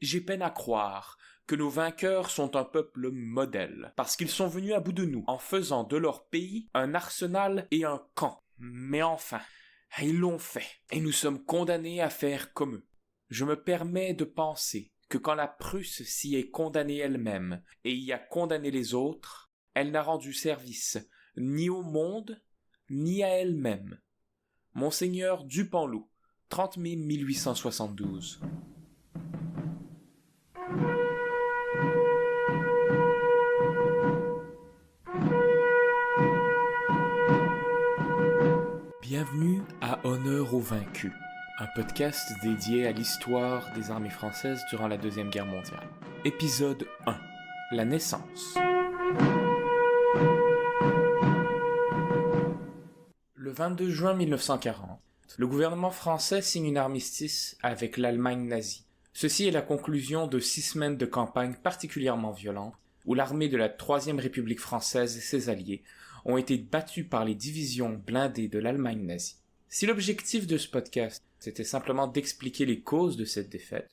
J'ai peine à croire que nos vainqueurs sont un peuple modèle, parce qu'ils sont venus à bout de nous, en faisant de leur pays un arsenal et un camp. Mais enfin, ils l'ont fait, et nous sommes condamnés à faire comme eux. Je me permets de penser que quand la Prusse s'y est condamnée elle-même, et y a condamné les autres, elle n'a rendu service ni au monde, ni à elle-même. Monseigneur Dupanloup, 30 mai 1872. Bienvenue à Honneur aux vaincus, un podcast dédié à l'histoire des armées françaises durant la Deuxième Guerre mondiale. Épisode 1. La naissance. Le 22 juin 1940, le gouvernement français signe un armistice avec l'Allemagne nazie. Ceci est la conclusion de 6 semaines de campagne particulièrement violente, où l'armée de la Troisième République française et ses alliés ont été battus par les divisions blindées de l'Allemagne nazie. Si l'objectif de ce podcast c'était simplement d'expliquer les causes de cette défaite,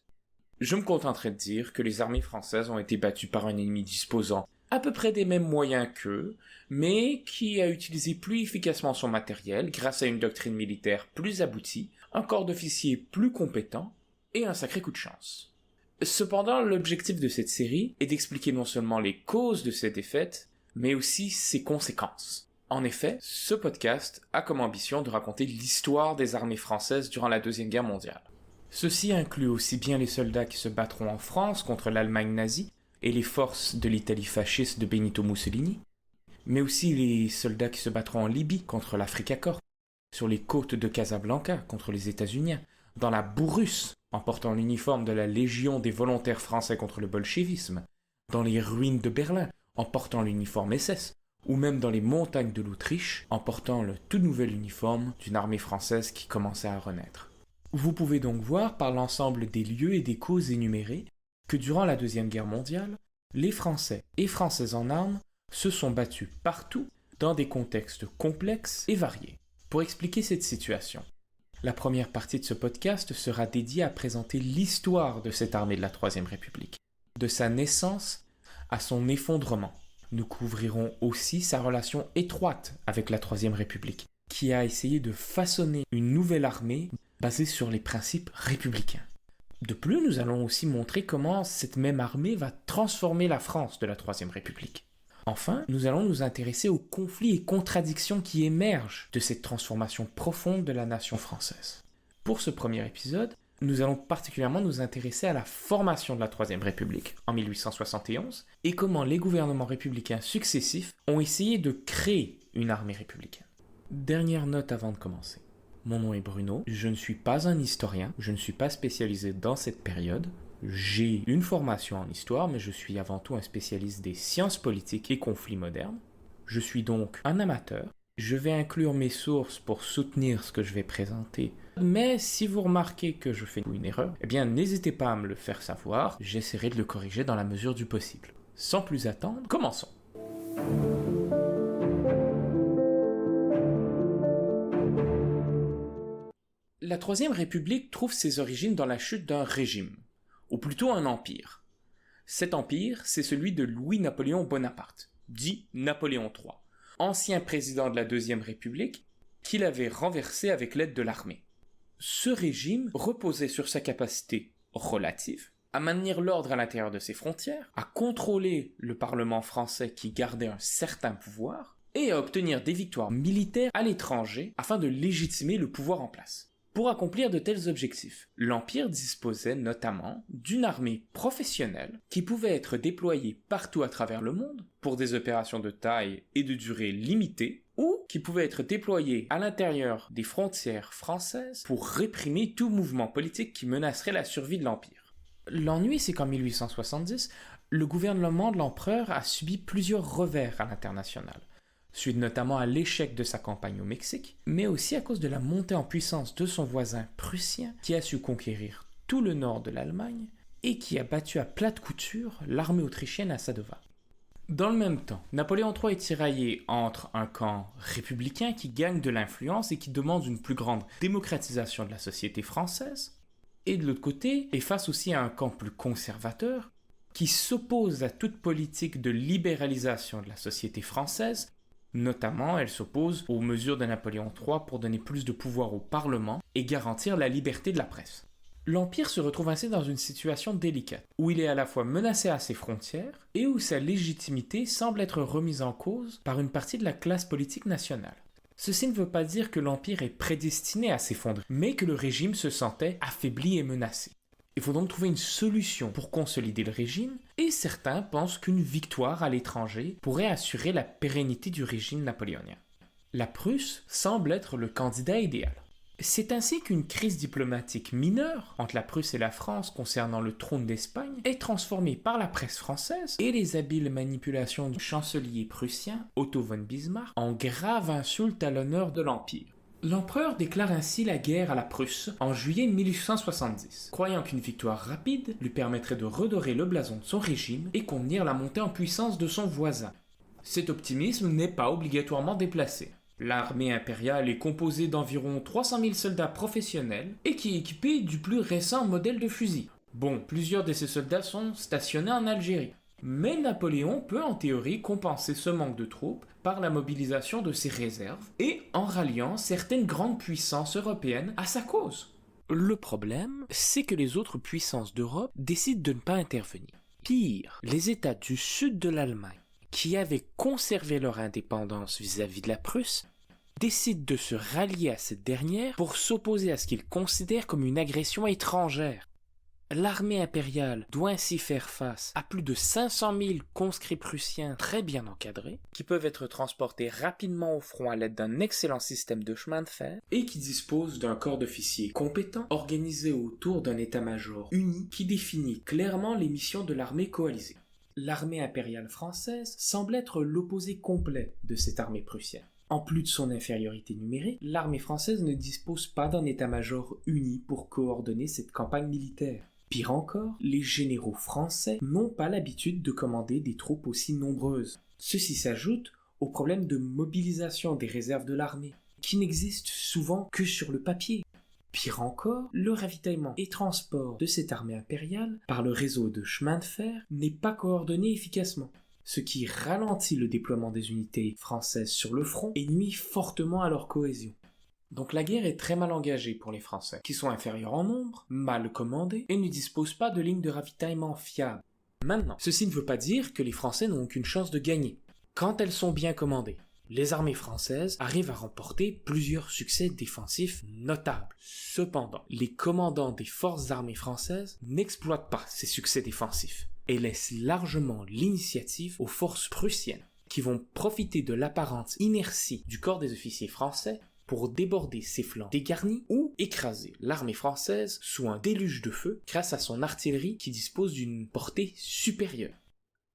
je me contenterai de dire que les armées françaises ont été battues par un ennemi disposant à peu près des mêmes moyens qu'eux, mais qui a utilisé plus efficacement son matériel grâce à une doctrine militaire plus aboutie, un corps d'officiers plus compétent et un sacré coup de chance. Cependant, l'objectif de cette série est d'expliquer non seulement les causes de cette défaite, mais aussi ses conséquences. En effet, ce podcast a comme ambition de raconter l'histoire des armées françaises durant la Deuxième Guerre mondiale. Ceci inclut aussi bien les soldats qui se battront en France contre l'Allemagne nazie et les forces de l'Italie fasciste de Benito Mussolini, mais aussi les soldats qui se battront en Libye contre l'Africa Korps, sur les côtes de Casablanca contre les États-Unis, dans la boue russe en portant l'uniforme de la Légion des volontaires français contre le bolchevisme, dans les ruines de Berlin en portant l'uniforme SS, ou même dans les montagnes de l'Autriche en portant le tout nouvel uniforme d'une armée française qui commençait à renaître. Vous pouvez donc voir par l'ensemble des lieux et des causes énumérées que durant la Deuxième Guerre mondiale, les Français et Françaises en armes se sont battus partout dans des contextes complexes et variés. Pour expliquer cette situation, la première partie de ce podcast sera dédiée à présenter l'histoire de cette armée de la Troisième République, de sa naissance à son effondrement. Nous couvrirons aussi sa relation étroite avec la Troisième République, qui a essayé de façonner une nouvelle armée basée sur les principes républicains. De plus, nous allons aussi montrer comment cette même armée va transformer la France de la Troisième République. Enfin, nous allons nous intéresser aux conflits et contradictions qui émergent de cette transformation profonde de la nation française. Pour ce premier épisode, nous allons particulièrement nous intéresser à la formation de la Troisième République en 1871 et comment les gouvernements républicains successifs ont essayé de créer une armée républicaine. Dernière note avant de commencer. Mon nom est Bruno, je ne suis pas un historien, je ne suis pas spécialisé dans cette période. J'ai une formation en histoire, mais je suis avant tout un spécialiste des sciences politiques et conflits modernes. Je suis donc un amateur. Je vais inclure mes sources pour soutenir ce que je vais présenter. Mais si vous remarquez que je fais une erreur, eh bien n'hésitez pas à me le faire savoir. J'essaierai de le corriger dans la mesure du possible. Sans plus attendre, commençons. La Troisième République trouve ses origines dans la chute d'un régime, ou plutôt un empire. Cet empire, c'est celui de Louis-Napoléon Bonaparte, dit Napoléon III, ancien président de la Deuxième République, qu'il avait renversé avec l'aide de l'armée. Ce régime reposait sur sa capacité relative à maintenir l'ordre à l'intérieur de ses frontières, à contrôler le Parlement français qui gardait un certain pouvoir, et à obtenir des victoires militaires à l'étranger afin de légitimer le pouvoir en place. Pour accomplir de tels objectifs, l'Empire disposait notamment d'une armée professionnelle qui pouvait être déployée partout à travers le monde pour des opérations de taille et de durée limitée, ou qui pouvait être déployée à l'intérieur des frontières françaises pour réprimer tout mouvement politique qui menacerait la survie de l'Empire. L'ennui, c'est qu'en 1870, le gouvernement de l'empereur a subi plusieurs revers à l'international, suite notamment à l'échec de sa campagne au Mexique, mais aussi à cause de la montée en puissance de son voisin prussien qui a su conquérir tout le nord de l'Allemagne et qui a battu à plate couture l'armée autrichienne à Sadowa. Dans le même temps, Napoléon III est tiraillé entre un camp républicain qui gagne de l'influence et qui demande une plus grande démocratisation de la société française, et de l'autre côté est face aussi à un camp plus conservateur qui s'oppose à toute politique de libéralisation de la société française. Notamment, elle s'oppose aux mesures de Napoléon III pour donner plus de pouvoir au Parlement et garantir la liberté de la presse. L'Empire se retrouve ainsi dans une situation délicate, où il est à la fois menacé à ses frontières et où sa légitimité semble être remise en cause par une partie de la classe politique nationale. Ceci ne veut pas dire que l'Empire est prédestiné à s'effondrer, mais que le régime se sentait affaibli et menacé. Il faut donc trouver une solution pour consolider le régime, et certains pensent qu'une victoire à l'étranger pourrait assurer la pérennité du régime napoléonien. La Prusse semble être le candidat idéal. C'est ainsi qu'une crise diplomatique mineure entre la Prusse et la France concernant le trône d'Espagne est transformée par la presse française et les habiles manipulations du chancelier prussien Otto von Bismarck en grave insulte à l'honneur de l'Empire. L'empereur déclare ainsi la guerre à la Prusse en juillet 1870, croyant qu'une victoire rapide lui permettrait de redorer le blason de son régime et contenir la montée en puissance de son voisin. Cet optimisme n'est pas obligatoirement déplacé. L'armée impériale est composée d'environ 300 000 soldats professionnels et qui est équipée du plus récent modèle de fusil. Bon, plusieurs de ces soldats sont stationnés en Algérie. Mais Napoléon peut en théorie compenser ce manque de troupes par la mobilisation de ses réserves et en ralliant certaines grandes puissances européennes à sa cause. Le problème, c'est que les autres puissances d'Europe décident de ne pas intervenir. Pire, les États du sud de l'Allemagne, qui avaient conservé leur indépendance vis-à-vis de la Prusse, décident de se rallier à cette dernière pour s'opposer à ce qu'ils considèrent comme une agression étrangère. L'armée impériale doit ainsi faire face à plus de 500 000 conscrits prussiens très bien encadrés, qui peuvent être transportés rapidement au front à l'aide d'un excellent système de chemin de fer, et qui disposent d'un corps d'officiers compétents, organisé autour d'un état-major uni qui définit clairement les missions de l'armée coalisée. L'armée impériale française semble être l'opposé complet de cette armée prussienne. En plus de son infériorité numérique, l'armée française ne dispose pas d'un état-major uni pour coordonner cette campagne militaire. Pire encore, les généraux français n'ont pas l'habitude de commander des troupes aussi nombreuses. Ceci s'ajoute au problème de mobilisation des réserves de l'armée, qui n'existent souvent que sur le papier. Pire encore, le ravitaillement et transport de cette armée impériale par le réseau de chemins de fer n'est pas coordonné efficacement, ce qui ralentit le déploiement des unités françaises sur le front et nuit fortement à leur cohésion. Donc la guerre est très mal engagée pour les Français, qui sont inférieurs en nombre, mal commandés et ne disposent pas de lignes de ravitaillement fiables. Maintenant, ceci ne veut pas dire que les Français n'ont aucune chance de gagner. Quand elles sont bien commandées, les armées françaises arrivent à remporter plusieurs succès défensifs notables. Cependant, les commandants des forces armées françaises n'exploitent pas ces succès défensifs et laissent largement l'initiative aux forces prussiennes, qui vont profiter de l'apparente inertie du corps des officiers français pour déborder ses flancs dégarnis ou écraser l'armée française sous un déluge de feu grâce à son artillerie qui dispose d'une portée supérieure.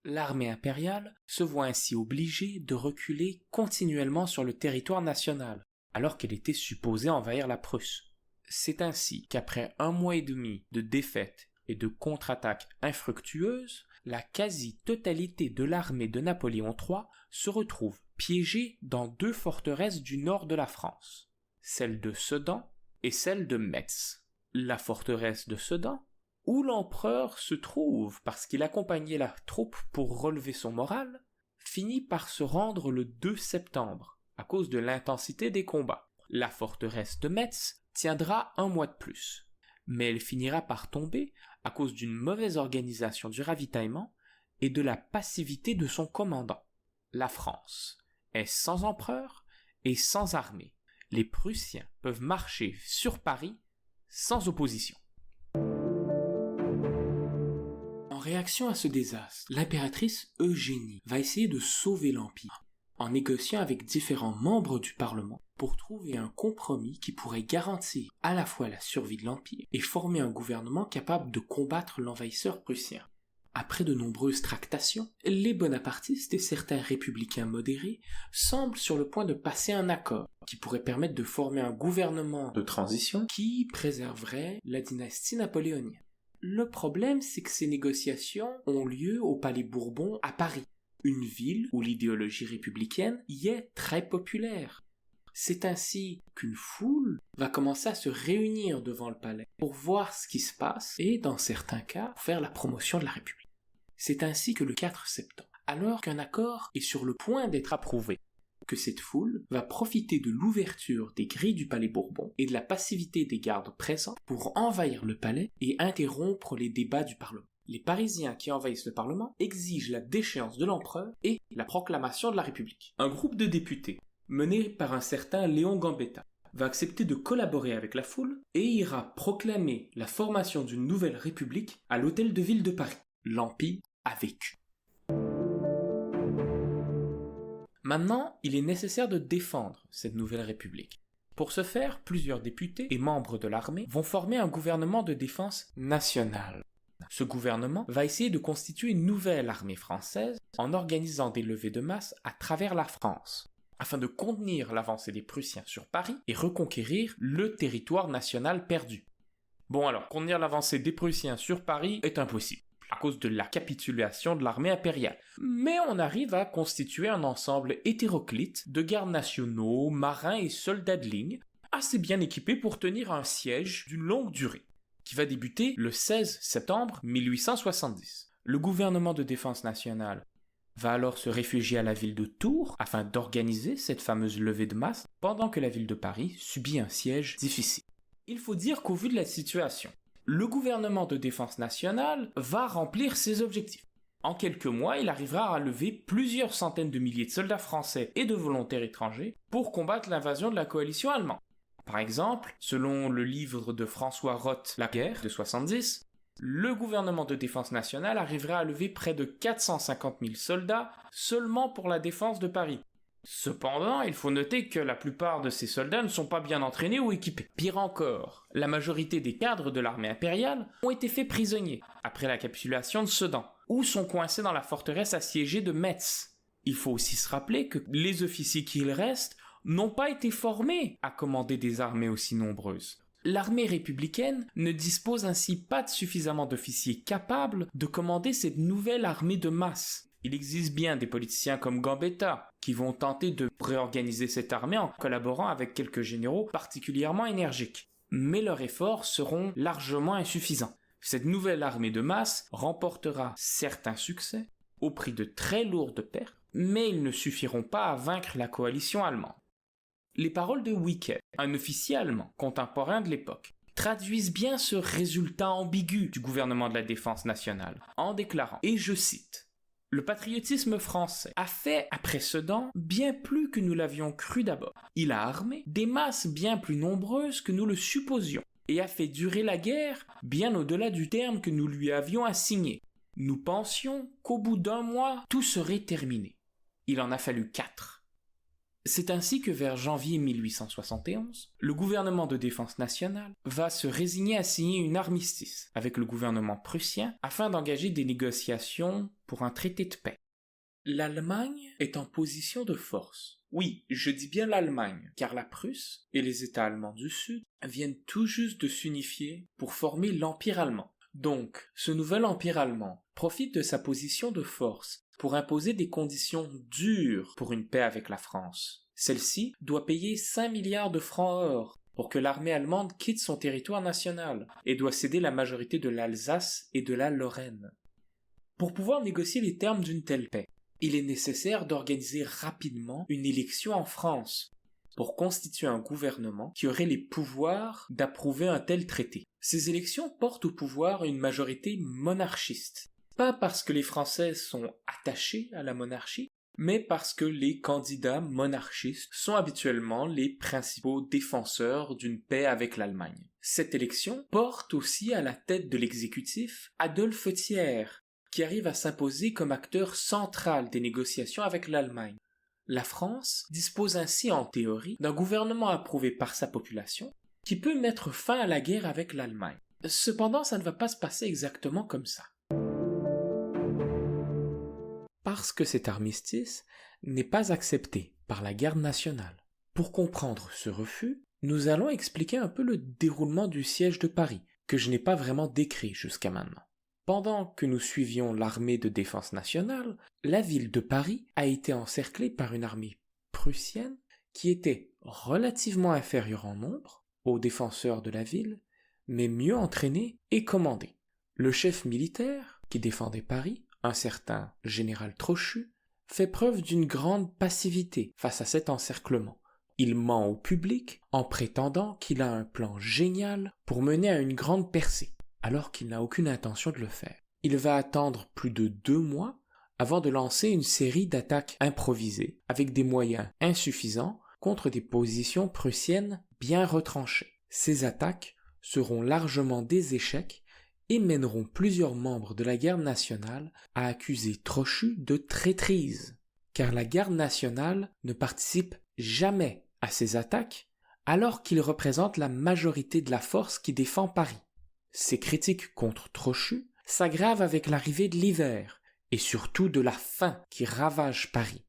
L'armée impériale se voit ainsi obligée de reculer continuellement sur le territoire national, alors qu'elle était supposée envahir la Prusse. C'est ainsi qu'après 1 mois et demi de défaites et de contre-attaques infructueuses, la quasi-totalité de l'armée de Napoléon III se retrouve piégée dans 2 forteresses du nord de la France, celle de Sedan et celle de Metz. La forteresse de Sedan, où l'empereur se trouve parce qu'il accompagnait la troupe pour relever son moral, finit par se rendre le 2 septembre, à cause de l'intensité des combats. La forteresse de Metz tiendra 1 mois de plus, mais elle finira par tomber à cause d'une mauvaise organisation du ravitaillement et de la passivité de son commandant. La France est sans empereur et sans armée. Les Prussiens peuvent marcher sur Paris sans opposition. En réaction à ce désastre, l'impératrice Eugénie va essayer de sauver l'Empire en négociant avec différents membres du Parlement pour trouver un compromis qui pourrait garantir à la fois la survie de l'Empire et former un gouvernement capable de combattre l'envahisseur prussien. Après de nombreuses tractations, les bonapartistes et certains républicains modérés semblent sur le point de passer un accord qui pourrait permettre de former un gouvernement de transition qui préserverait la dynastie napoléonienne. Le problème, c'est que ces négociations ont lieu au Palais Bourbon à Paris, une ville où l'idéologie républicaine y est très populaire. C'est ainsi qu'une foule va commencer à se réunir devant le palais pour voir ce qui se passe et, dans certains cas, faire la promotion de la République. C'est ainsi que le 4 septembre, alors qu'un accord est sur le point d'être approuvé, que cette foule va profiter de l'ouverture des grilles du palais Bourbon et de la passivité des gardes présents pour envahir le palais et interrompre les débats du Parlement. Les Parisiens qui envahissent le Parlement exigent la déchéance de l'empereur et la proclamation de la République. Un groupe de députés, mené par un certain Léon Gambetta, va accepter de collaborer avec la foule et ira proclamer la formation d'une nouvelle République à l'Hôtel de Ville de Paris. L'Empire a vécu. Maintenant, il est nécessaire de défendre cette nouvelle République. Pour ce faire, plusieurs députés et membres de l'armée vont former un gouvernement de défense nationale. Ce gouvernement va essayer de constituer une nouvelle armée française en organisant des levées de masse à travers la France, afin de contenir l'avancée des Prussiens sur Paris et reconquérir le territoire national perdu. Bon alors, contenir l'avancée des Prussiens sur Paris est impossible, à cause de la capitulation de l'armée impériale. Mais on arrive à constituer un ensemble hétéroclite de gardes nationaux, marins et soldats de ligne, assez bien équipés pour tenir un siège d'une longue durée, qui va débuter le 16 septembre 1870. Le gouvernement de défense nationale va alors se réfugier à la ville de Tours afin d'organiser cette fameuse levée de masse pendant que la ville de Paris subit un siège difficile. Il faut dire qu'au vu de la situation, le gouvernement de défense nationale va remplir ses objectifs. En quelques mois, il arrivera à lever plusieurs centaines de milliers de soldats français et de volontaires étrangers pour combattre l'invasion de la coalition allemande. Par exemple, selon le livre de François Roth, La guerre de 70, le gouvernement de défense nationale arrivera à lever près de 450 000 soldats seulement pour la défense de Paris. Cependant, il faut noter que la plupart de ces soldats ne sont pas bien entraînés ou équipés. Pire encore, la majorité des cadres de l'armée impériale ont été faits prisonniers après la capitulation de Sedan, ou sont coincés dans la forteresse assiégée de Metz. Il faut aussi se rappeler que les officiers qu'il reste n'ont pas été formés à commander des armées aussi nombreuses. L'armée républicaine ne dispose ainsi pas de suffisamment d'officiers capables de commander cette nouvelle armée de masse. Il existe bien des politiciens comme Gambetta qui vont tenter de réorganiser cette armée en collaborant avec quelques généraux particulièrement énergiques. Mais leurs efforts seront largement insuffisants. Cette nouvelle armée de masse remportera certains succès au prix de très lourdes pertes, mais ils ne suffiront pas à vaincre la coalition allemande. Les paroles de Wicked, un officier allemand contemporain de l'époque, traduisent bien ce résultat ambigu du gouvernement de la défense nationale en déclarant, et je cite, « Le patriotisme français a fait, après Sedan, bien plus que nous l'avions cru d'abord. Il a armé des masses bien plus nombreuses que nous le supposions, et a fait durer la guerre bien au-delà du terme que nous lui avions assigné. Nous pensions qu'au bout d'un mois, tout serait terminé. Il en a fallu 4. C'est ainsi que vers janvier 1871, le gouvernement de défense nationale va se résigner à signer une armistice avec le gouvernement prussien afin d'engager des négociations pour un traité de paix. L'Allemagne est en position de force. Oui, je dis bien l'Allemagne, car la Prusse et les États allemands du Sud viennent tout juste de s'unifier pour former l'Empire allemand. Donc, ce nouvel empire allemand profite de sa position de force pour imposer des conditions dures pour une paix avec la France. Celle-ci doit payer 5 milliards de francs or pour que l'armée allemande quitte son territoire national et doit céder la majorité de l'Alsace et de la Lorraine. Pour pouvoir négocier les termes d'une telle paix, il est nécessaire d'organiser rapidement une élection en France pour constituer un gouvernement qui aurait les pouvoirs d'approuver un tel traité. Ces élections portent au pouvoir une majorité monarchiste. Pas parce que les Français sont attachés à la monarchie, mais parce que les candidats monarchistes sont habituellement les principaux défenseurs d'une paix avec l'Allemagne. Cette élection porte aussi à la tête de l'exécutif Adolphe Thiers, qui arrive à s'imposer comme acteur central des négociations avec l'Allemagne. La France dispose ainsi en théorie d'un gouvernement approuvé par sa population qui peut mettre fin à la guerre avec l'Allemagne. Cependant, ça ne va pas se passer exactement comme ça. Parce que cet armistice n'est pas accepté par la garde nationale. Pour comprendre ce refus, nous allons expliquer un peu le déroulement du siège de Paris, que je n'ai pas vraiment décrit jusqu'à maintenant. Pendant que nous suivions l'armée de défense nationale, la ville de Paris a été encerclée par une armée prussienne qui étaient relativement inférieurs en nombre aux défenseurs de la ville, mais mieux entraînés et commandés. Le chef militaire, qui défendait Paris, un certain général Trochu, fait preuve d'une grande passivité face à cet encerclement. Il ment au public en prétendant qu'il a un plan génial pour mener à une grande percée, alors qu'il n'a aucune intention de le faire. Il va attendre plus de 2 mois avant de lancer une série d'attaques improvisées avec des moyens insuffisants contre des positions prussiennes bien retranchées. Ces attaques seront largement des échecs et mèneront plusieurs membres de la garde nationale à accuser Trochu de traîtrise, car la garde nationale ne participe jamais à ces attaques alors qu'il représente la majorité de la force qui défend Paris. Ces critiques contre Trochu s'aggravent avec l'arrivée de l'hiver et surtout de la faim qui ravage Paris.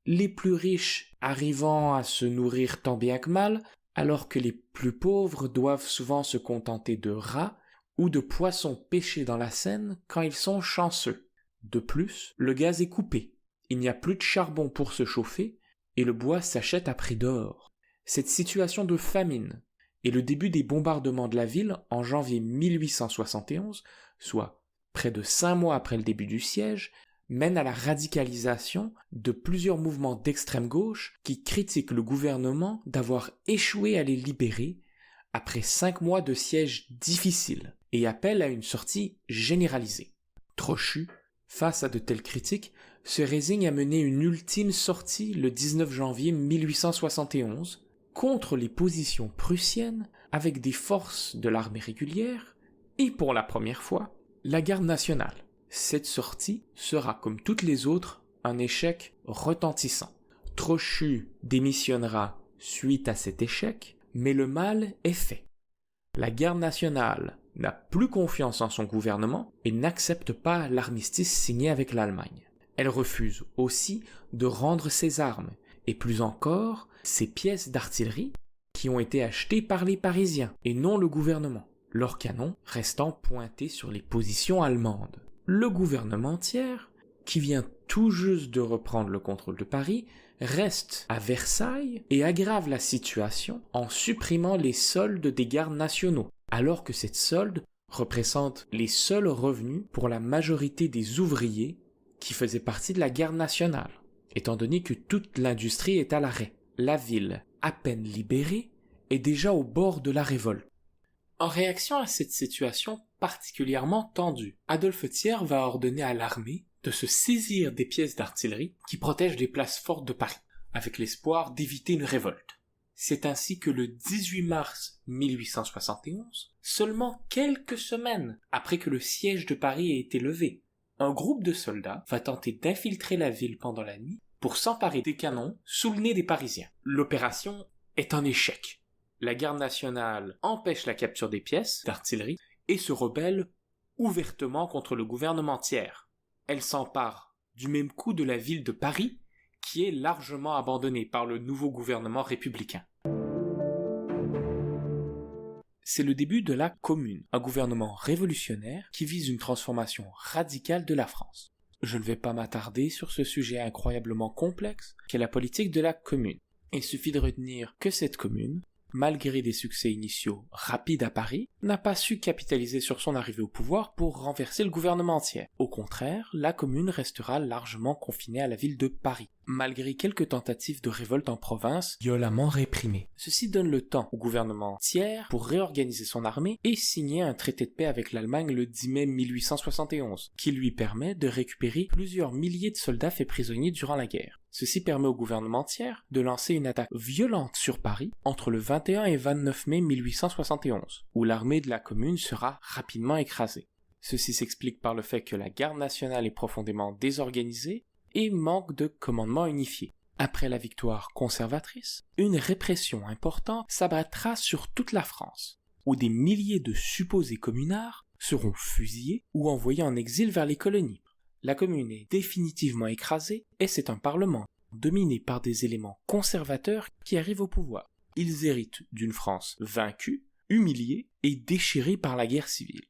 Les plus riches arrivant à se nourrir tant bien que mal, alors que les plus pauvres doivent souvent se contenter de rats ou de poissons pêchés dans la Seine quand ils sont chanceux. De plus, le gaz est coupé, il n'y a plus de charbon pour se chauffer et le bois s'achète à prix d'or. Cette situation de famine et le début des bombardements de la ville en janvier 1871, soit près de 5 mois après le début du siège, mène à la radicalisation de plusieurs mouvements d'extrême gauche qui critiquent le gouvernement d'avoir échoué à les libérer après 5 mois de siège difficile et appellent à une sortie généralisée. Trochu, face à de telles critiques, se résigne à mener une ultime sortie le 19 janvier 1871 contre les positions prussiennes avec des forces de l'armée régulière et, pour la première fois, la garde nationale. Cette sortie sera, comme toutes les autres, un échec retentissant. Trochu démissionnera suite à cet échec, mais le mal est fait. La garde nationale n'a plus confiance en son gouvernement et n'accepte pas l'armistice signé avec l'Allemagne. Elle refuse aussi de rendre ses armes, et plus encore, ses pièces d'artillerie qui ont été achetées par les Parisiens et non le gouvernement, leurs canons restant pointés sur les positions allemandes. Le gouvernement tiers, qui vient tout juste de reprendre le contrôle de Paris, reste à Versailles et aggrave la situation en supprimant les soldes des gardes nationaux, alors que cette solde représente les seuls revenus pour la majorité des ouvriers qui faisaient partie de la garde nationale, étant donné que toute l'industrie est à l'arrêt. La ville, à peine libérée, est déjà au bord de la révolte. En réaction à cette situation particulièrement tendue, Adolphe Thiers va ordonner à l'armée de se saisir des pièces d'artillerie qui protègent les places fortes de Paris, avec l'espoir d'éviter une révolte. C'est ainsi que le 18 mars 1871, seulement quelques semaines après que le siège de Paris ait été levé, un groupe de soldats va tenter d'infiltrer la ville pendant la nuit pour s'emparer des canons sous le nez des Parisiens. L'opération est un échec. La garde nationale empêche la capture des pièces d'artillerie et se rebelle ouvertement contre le gouvernement tiers. Elle s'empare du même coup de la ville de Paris, qui est largement abandonnée par le nouveau gouvernement républicain. C'est le début de la Commune, un gouvernement révolutionnaire qui vise une transformation radicale de la France. Je ne vais pas m'attarder sur ce sujet incroyablement complexe qu'est la politique de la Commune. Il suffit de retenir que cette Commune, malgré des succès initiaux rapides à Paris, n'a pas su capitaliser sur son arrivée au pouvoir pour renverser le gouvernement tiers. Au contraire, la Commune restera largement confinée à la ville de Paris, malgré quelques tentatives de révolte en province violemment réprimées. Ceci donne le temps au gouvernement tiers pour réorganiser son armée et signer un traité de paix avec l'Allemagne le 10 mai 1871, qui lui permet de récupérer plusieurs milliers de soldats faits prisonniers durant la guerre. Ceci permet au gouvernement tiers de lancer une attaque violente sur Paris entre le 21 et 29 mai 1871, où l'armée de la Commune sera rapidement écrasée. Ceci s'explique par le fait que la garde nationale est profondément désorganisée et manque de commandement unifié. Après la victoire conservatrice, une répression importante s'abattra sur toute la France, où des milliers de supposés communards seront fusillés ou envoyés en exil vers les colonies. La Commune est définitivement écrasée et c'est un parlement dominé par des éléments conservateurs qui arrivent au pouvoir. Ils héritent d'une France vaincue, humiliée et déchirée par la guerre civile.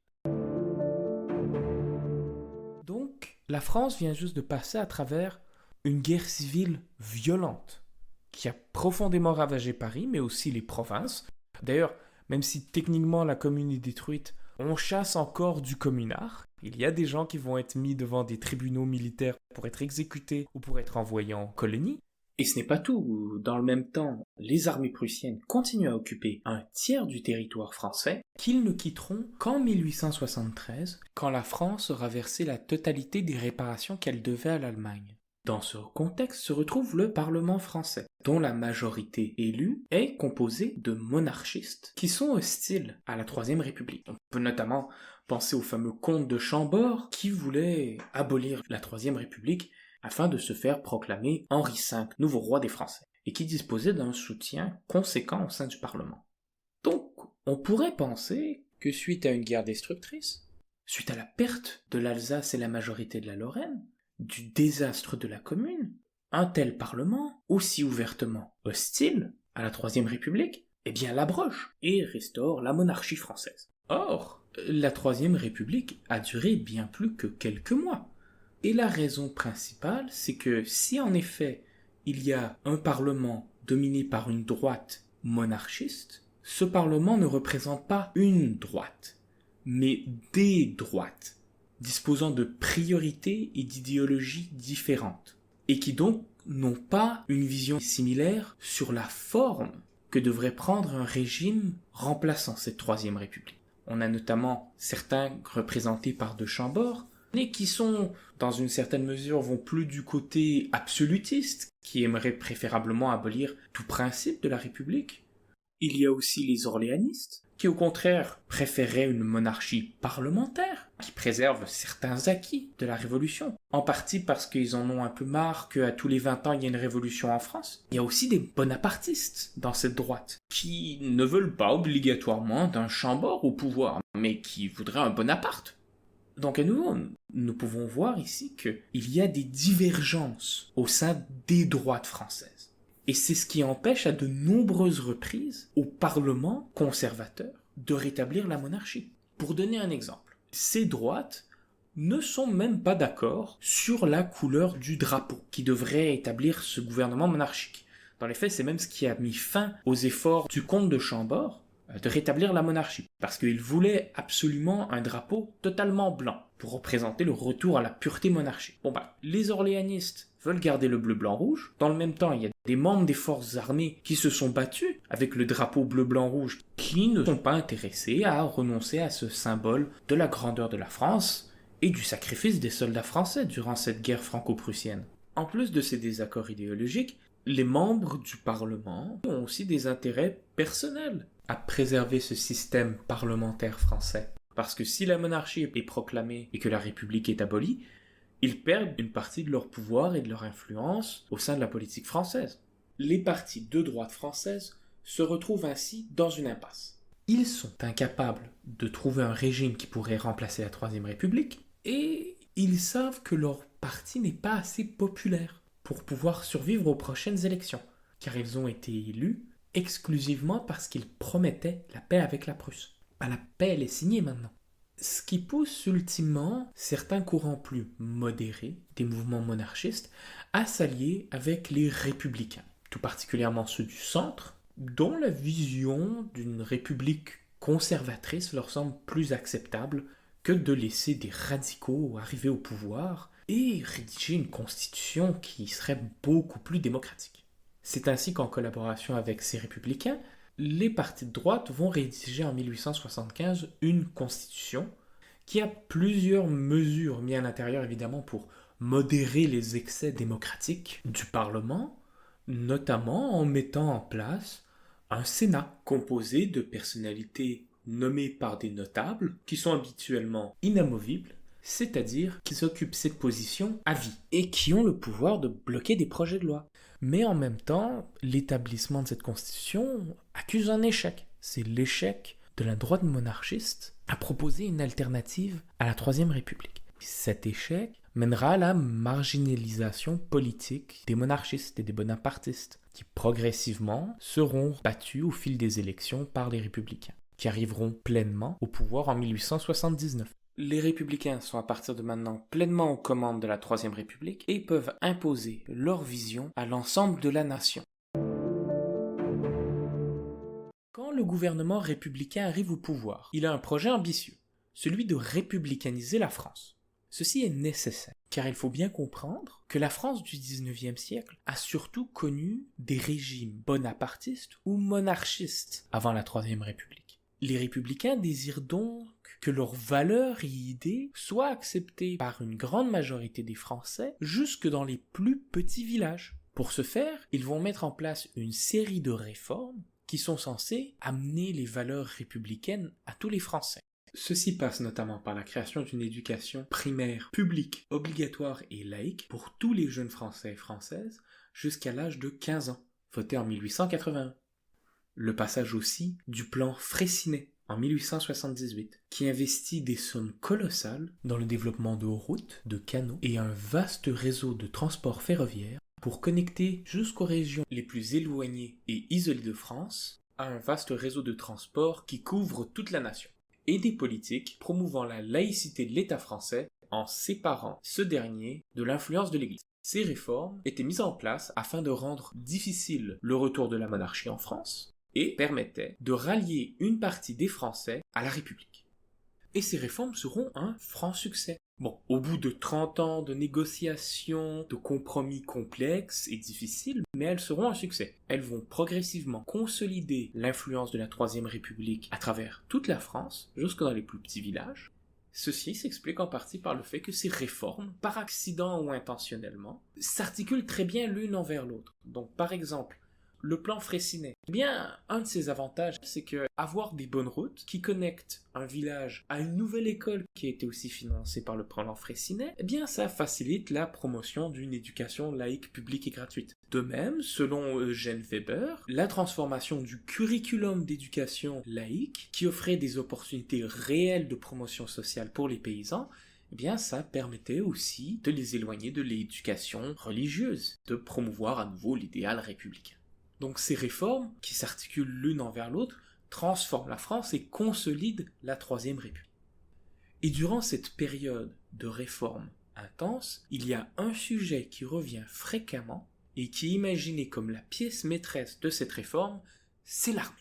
Donc, la France vient juste de passer à travers une guerre civile violente. qui a profondément ravagé Paris, mais aussi les provinces. D'ailleurs, même si techniquement la commune est détruite, on chasse encore du communard. Il y a des gens qui vont être mis devant des tribunaux militaires pour être exécutés ou pour être envoyés en colonie. Et ce n'est pas tout. Dans le même temps, les armées prussiennes continuent à occuper un tiers du territoire français qu'ils ne quitteront qu'en 1873, quand la France aura versé la totalité des réparations qu'elle devait à l'Allemagne. Dans ce contexte se retrouve le Parlement français, dont la majorité élue est composée de monarchistes qui sont hostiles à la Troisième République. On peut notamment penser au fameux comte de Chambord qui voulait abolir la Troisième République afin de se faire proclamer Henri V, nouveau roi des Français, et qui disposait d'un soutien conséquent au sein du Parlement. Donc, on pourrait penser que suite à une guerre destructrice, suite à la perte de l'Alsace et la majorité de la Lorraine, du désastre de la Commune, un tel Parlement, aussi ouvertement hostile à la Troisième République, eh bien l'abroge et restaure la monarchie française. Or, la Troisième République a duré bien plus que quelques mois. Et la raison principale, c'est que si en effet il y a un Parlement dominé par une droite monarchiste, ce Parlement ne représente pas une droite, mais des droites, disposant de priorités et d'idéologies différentes, et qui donc n'ont pas une vision similaire sur la forme que devrait prendre un régime remplaçant cette Troisième République. On a notamment certains représentés par de Chambord, et qui sont, dans une certaine mesure, vont plus du côté absolutiste, qui aimerait préférablement abolir tout principe de la République. Il y a aussi les orléanistes, qui au contraire préféreraient une monarchie parlementaire, qui préserve certains acquis de la Révolution, en partie parce qu'ils en ont un peu marre qu'à tous les 20 ans il y a une révolution en France. Il y a aussi des bonapartistes dans cette droite, qui ne veulent pas obligatoirement d'un Chambord au pouvoir, mais qui voudraient un Bonaparte. Donc à nouveau, nous pouvons voir ici qu'il y a des divergences au sein des droites françaises. Et c'est ce qui empêche à de nombreuses reprises au Parlement conservateur de rétablir la monarchie. Pour donner un exemple, ces droites ne sont même pas d'accord sur la couleur du drapeau qui devrait établir ce gouvernement monarchique. Dans les faits, c'est même ce qui a mis fin aux efforts du comte de Chambord de rétablir la monarchie, parce qu'il voulait absolument un drapeau totalement blanc pour représenter le retour à la pureté monarchique. Les orléanistes veulent garder le bleu, blanc, rouge. Dans le même temps, il y a des membres des forces armées qui se sont battus avec le drapeau bleu, blanc, rouge, qui ne sont pas intéressés à renoncer à ce symbole de la grandeur de la France et du sacrifice des soldats français durant cette guerre franco-prussienne. En plus de ces désaccords idéologiques, les membres du Parlement ont aussi des intérêts personnels à préserver ce système parlementaire français. Parce que si la monarchie est proclamée et que la République est abolie, ils perdent une partie de leur pouvoir et de leur influence au sein de la politique française. Les partis de droite française se retrouvent ainsi dans une impasse. Ils sont incapables de trouver un régime qui pourrait remplacer la Troisième République et ils savent que leur parti n'est pas assez populaire pour pouvoir survivre aux prochaines élections, car ils ont été élus exclusivement parce qu'ils promettaient la paix avec la Prusse. La paix, elle est signée maintenant. Ce qui pousse ultimement certains courants plus modérés, des mouvements monarchistes, à s'allier avec les républicains, tout particulièrement ceux du centre, dont la vision d'une république conservatrice leur semble plus acceptable que de laisser des radicaux arriver au pouvoir et rédiger une constitution qui serait beaucoup plus démocratique. C'est ainsi qu'en collaboration avec ces républicains, les partis de droite vont rédiger en 1875 une constitution qui a plusieurs mesures mises à l'intérieur évidemment pour modérer les excès démocratiques du Parlement, notamment en mettant en place un Sénat composé de personnalités nommées par des notables qui sont habituellement inamovibles, c'est-à-dire qu'ils occupent cette position à vie et qui ont le pouvoir de bloquer des projets de loi. Mais en même temps, l'établissement de cette constitution accuse un échec. C'est l'échec de la droite monarchiste à proposer une alternative à la Troisième République. Cet échec mènera à la marginalisation politique des monarchistes et des bonapartistes, qui progressivement seront battus au fil des élections par les républicains, qui arriveront pleinement au pouvoir en 1879. Les républicains sont à partir de maintenant pleinement aux commandes de la Troisième République et peuvent imposer leur vision à l'ensemble de la nation. le gouvernement républicain arrive au pouvoir, il a un projet ambitieux, celui de républicaniser la France. Ceci est nécessaire, car il faut bien comprendre que la France du XIXe siècle a surtout connu des régimes bonapartistes ou monarchistes avant la Troisième République. Les républicains désirent donc que leurs valeurs et idées soient acceptées par une grande majorité des Français jusque dans les plus petits villages. Pour ce faire, ils vont mettre en place une série de réformes qui sont censées amener les valeurs républicaines à tous les Français. Ceci passe notamment par la création d'une éducation primaire, publique, obligatoire et laïque pour tous les jeunes Français et Françaises jusqu'à l'âge de 15 ans, voté en 1881. Le passage aussi du plan Freycinet en 1878, qui investit des sommes colossales dans le développement de routes, de canaux et un vaste réseau de transport ferroviaire pour connecter jusqu'aux régions les plus éloignées et isolées de France à un vaste réseau de transport qui couvre toute la nation. Et des politiques promouvant la laïcité de l'État français en séparant ce dernier de l'influence de l'Église. Ces réformes étaient mises en place afin de rendre difficile le retour de la monarchie en France et permettaient de rallier une partie des Français à la République. Et ces réformes seront un franc succès. Bon, au bout de 30 ans de négociations, de compromis complexes et difficiles, mais elles seront un succès. Elles vont progressivement consolider l'influence de la Troisième République à travers toute la France, jusque dans les plus petits villages. Ceci s'explique en partie par le fait que ces réformes, par accident ou intentionnellement, s'articulent très bien l'une envers l'autre. Donc, par exemple, le plan Freycinet. Eh bien, un de ses avantages, c'est que avoir des bonnes routes qui connectent un village à une nouvelle école qui a été aussi financée par le plan Freycinet, eh bien, ça facilite la promotion d'une éducation laïque, publique et gratuite. De même, selon Eugène Weber, la transformation du curriculum d'éducation laïque, qui offrait des opportunités réelles de promotion sociale pour les paysans, eh bien, ça permettait aussi de les éloigner de l'éducation religieuse, de promouvoir à nouveau l'idéal républicain. Donc ces réformes, qui s'articulent l'une envers l'autre, transforment la France et consolident la Troisième République. Et durant cette période de réformes intenses, il y a un sujet qui revient fréquemment et qui est imaginé comme la pièce maîtresse de cette réforme, c'est l'armée.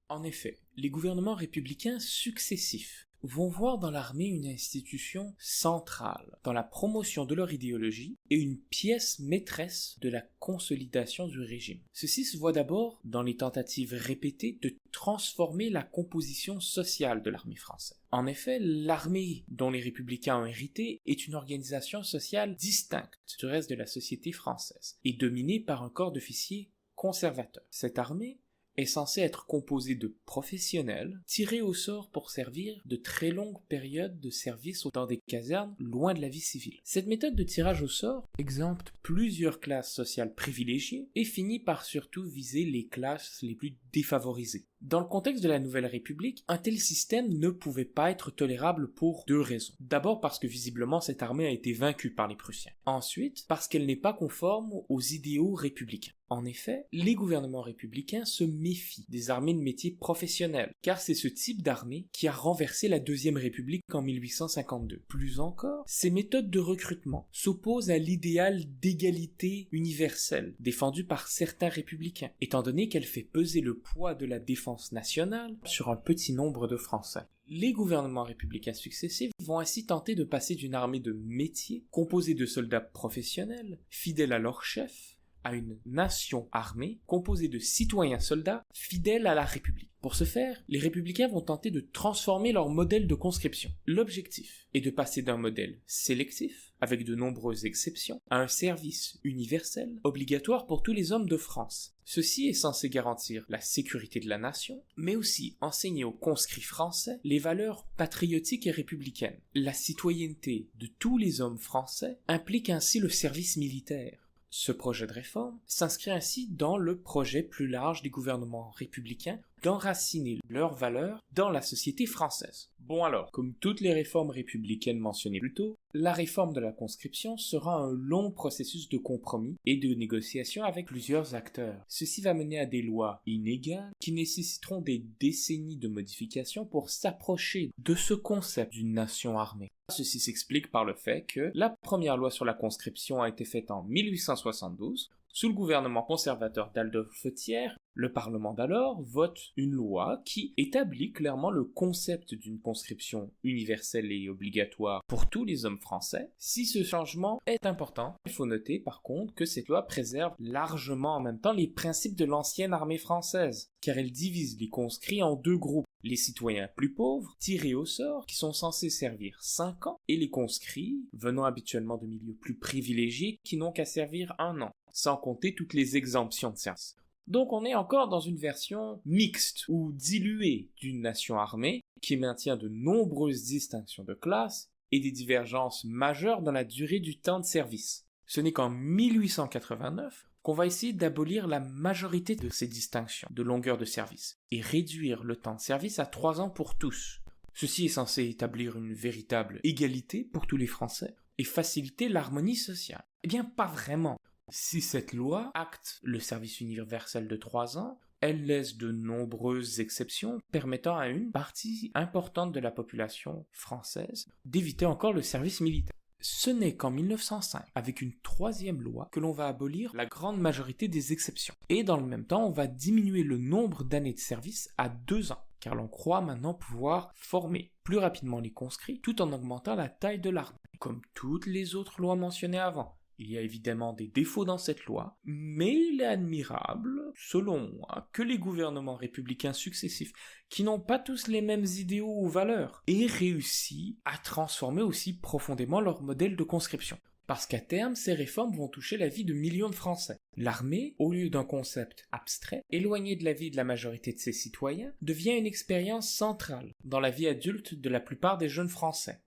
En effet, les gouvernements républicains successifs vont voir dans l'armée une institution centrale dans la promotion de leur idéologie et une pièce maîtresse de la consolidation du régime. Ceci se voit d'abord dans les tentatives répétées de transformer la composition sociale de l'armée française. En effet, l'armée dont les républicains ont hérité est une organisation sociale distincte du reste de la société française et dominée par un corps d'officiers conservateurs. Cette armée est censé être composé de professionnels tirés au sort pour servir de très longues périodes de service dans des casernes loin de la vie civile. Cette méthode de tirage au sort exempte plusieurs classes sociales privilégiées et finit par surtout viser les classes les plus défavorisées. Dans le contexte de la Nouvelle République, un tel système ne pouvait pas être tolérable pour deux raisons. D'abord parce que visiblement cette armée a été vaincue par les Prussiens. Ensuite, parce qu'elle n'est pas conforme aux idéaux républicains. En effet, les gouvernements républicains se méfient des armées de métier professionnelles, car c'est ce type d'armée qui a renversé la Deuxième République en 1852. Plus encore, ces méthodes de recrutement s'opposent à l'idéal d'égalité universelle défendu par certains républicains, étant donné qu'elle fait peser le poids de la défense nationale sur un petit nombre de Français. Les gouvernements républicains successifs vont ainsi tenter de passer d'une armée de métier composée de soldats professionnels, fidèles à leur chef, à une nation armée composée de citoyens soldats fidèles à la République. Pour ce faire, les républicains vont tenter de transformer leur modèle de conscription. L'objectif est de passer d'un modèle sélectif, avec de nombreuses exceptions, à un service universel, obligatoire pour tous les hommes de France. Ceci est censé garantir la sécurité de la nation, mais aussi enseigner aux conscrits français les valeurs patriotiques et républicaines. La citoyenneté de tous les hommes français implique ainsi le service militaire. Ce projet de réforme s'inscrit ainsi dans le projet plus large des gouvernements républicains d'enraciner leurs valeurs dans la société française. Bon alors, comme toutes les réformes républicaines mentionnées plus tôt, la réforme de la conscription sera un long processus de compromis et de négociation avec plusieurs acteurs. Ceci va mener à des lois inégales qui nécessiteront des décennies de modifications pour s'approcher de ce concept d'une nation armée. Ceci s'explique par le fait que la première loi sur la conscription a été faite en 1872, Sous le gouvernement conservateur d'Adolphe Thiers, le Parlement d'alors vote une loi qui établit clairement le concept d'une conscription universelle et obligatoire pour tous les hommes français. Si ce changement est important, il faut noter par contre que cette loi préserve largement en même temps les principes de l'ancienne armée française, car elle divise les conscrits en deux groupes. Les citoyens plus pauvres, tirés au sort, qui sont censés servir 5 ans, et les conscrits, venant habituellement de milieux plus privilégiés, qui n'ont qu'à servir 1 an, sans compter toutes les exemptions de service. Donc on est encore dans une version mixte ou diluée d'une nation armée qui maintient de nombreuses distinctions de classe et des divergences majeures dans la durée du temps de service. Ce n'est qu'en 1889 qu'on va essayer d'abolir la majorité de ces distinctions de longueur de service et réduire le temps de service à 3 ans pour tous. Ceci est censé établir une véritable égalité pour tous les Français et faciliter l'harmonie sociale. Eh bien, pas vraiment. Si cette loi acte le service universel de 3 ans, elle laisse de nombreuses exceptions permettant à une partie importante de la population française d'éviter encore le service militaire. Ce n'est qu'en 1905, avec une 3e loi, que l'on va abolir la grande majorité des exceptions. Et dans le même temps, on va diminuer le nombre d'années de service à 2 ans, car l'on croit maintenant pouvoir former plus rapidement les conscrits, tout en augmentant la taille de l'armée, comme toutes les autres lois mentionnées avant. Il y a évidemment des défauts dans cette loi, mais il est admirable, selon moi, que les gouvernements républicains successifs, qui n'ont pas tous les mêmes idéaux ou valeurs, aient réussi à transformer aussi profondément leur modèle de conscription. Parce qu'à terme, ces réformes vont toucher la vie de millions de Français. L'armée, au lieu d'un concept abstrait, éloigné de la vie de la majorité de ses citoyens, devient une expérience centrale dans la vie adulte de la plupart des jeunes Français.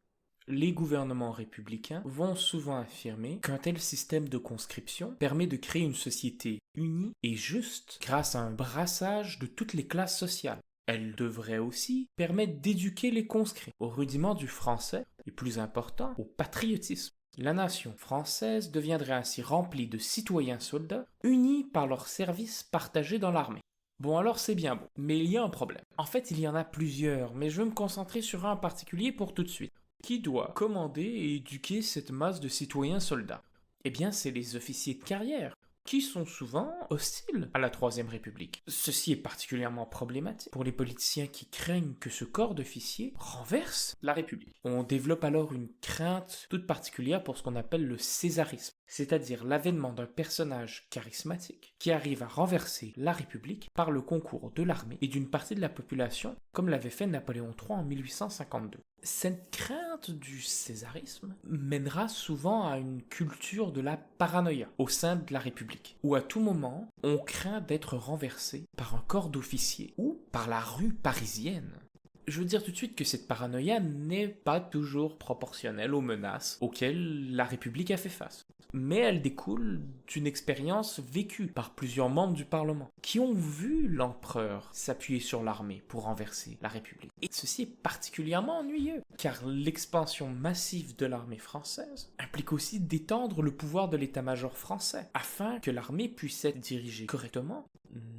Les gouvernements républicains vont souvent affirmer qu'un tel système de conscription permet de créer une société unie et juste grâce à un brassage de toutes les classes sociales. Elle devrait aussi permettre d'éduquer les conscrits aux rudiments du français et, plus important, au patriotisme. La nation française deviendrait ainsi remplie de citoyens soldats unis par leur service partagé dans l'armée. Bon, alors c'est bien beau, mais il y a un problème. En fait, il y en a plusieurs, mais je vais me concentrer sur un en particulier pour tout de suite. Qui doit commander et éduquer cette masse de citoyens soldats? Eh bien, c'est les officiers de carrière, qui sont souvent hostiles à la Troisième République. Ceci est particulièrement problématique pour les politiciens qui craignent que ce corps d'officiers renverse la République. On développe alors une crainte toute particulière pour ce qu'on appelle le césarisme, c'est-à-dire l'avènement d'un personnage charismatique qui arrive à renverser la République par le concours de l'armée et d'une partie de la population, comme l'avait fait Napoléon III en 1852. Cette crainte du césarisme mènera souvent à une culture de la paranoïa au sein de la République, où à tout moment, on craint d'être renversé par un corps d'officiers ou par la rue parisienne. Je veux dire tout de suite que cette paranoïa n'est pas toujours proportionnelle aux menaces auxquelles la République a fait face. Mais elle découle d'une expérience vécue par plusieurs membres du Parlement, qui ont vu l'empereur s'appuyer sur l'armée pour renverser la République. Et ceci est particulièrement ennuyeux, car l'expansion massive de l'armée française implique aussi d'étendre le pouvoir de l'état-major français, afin que l'armée puisse être dirigée correctement,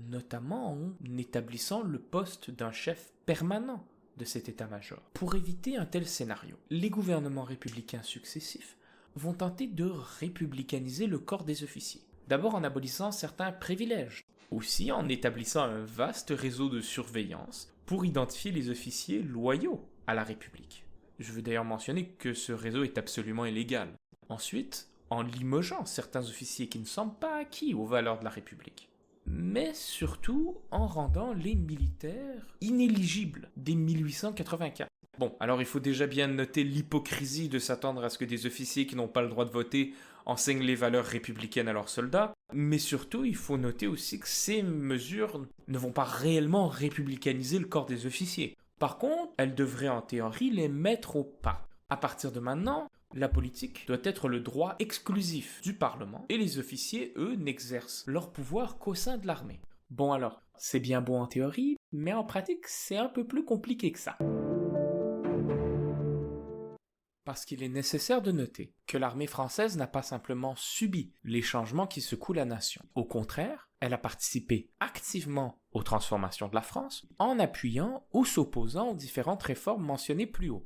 notamment en établissant le poste d'un chef permanent de cet état-major. Pour éviter un tel scénario, les gouvernements républicains successifs vont tenter de républicaniser le corps des officiers. D'abord en abolissant certains privilèges, aussi en établissant un vaste réseau de surveillance pour identifier les officiers loyaux à la République. Je veux d'ailleurs mentionner que ce réseau est absolument illégal. Ensuite, en limogeant certains officiers qui ne semblent pas acquis aux valeurs de la République. Mais surtout en rendant les militaires inéligibles dès 1884. Bon, alors il faut déjà bien noter l'hypocrisie de s'attendre à ce que des officiers qui n'ont pas le droit de voter enseignent les valeurs républicaines à leurs soldats, mais surtout il faut noter aussi que ces mesures ne vont pas réellement républicaniser le corps des officiers. Par contre, elles devraient en théorie les mettre au pas. À partir de maintenant, la politique doit être le droit exclusif du Parlement et les officiers, eux, n'exercent leur pouvoir qu'au sein de l'armée. Bon alors, c'est bien beau en théorie, mais en pratique, c'est un peu plus compliqué que ça. Parce qu'il est nécessaire de noter que l'armée française n'a pas simplement subi les changements qui secouent la nation. Au contraire, elle a participé activement aux transformations de la France en appuyant ou s'opposant aux différentes réformes mentionnées plus haut.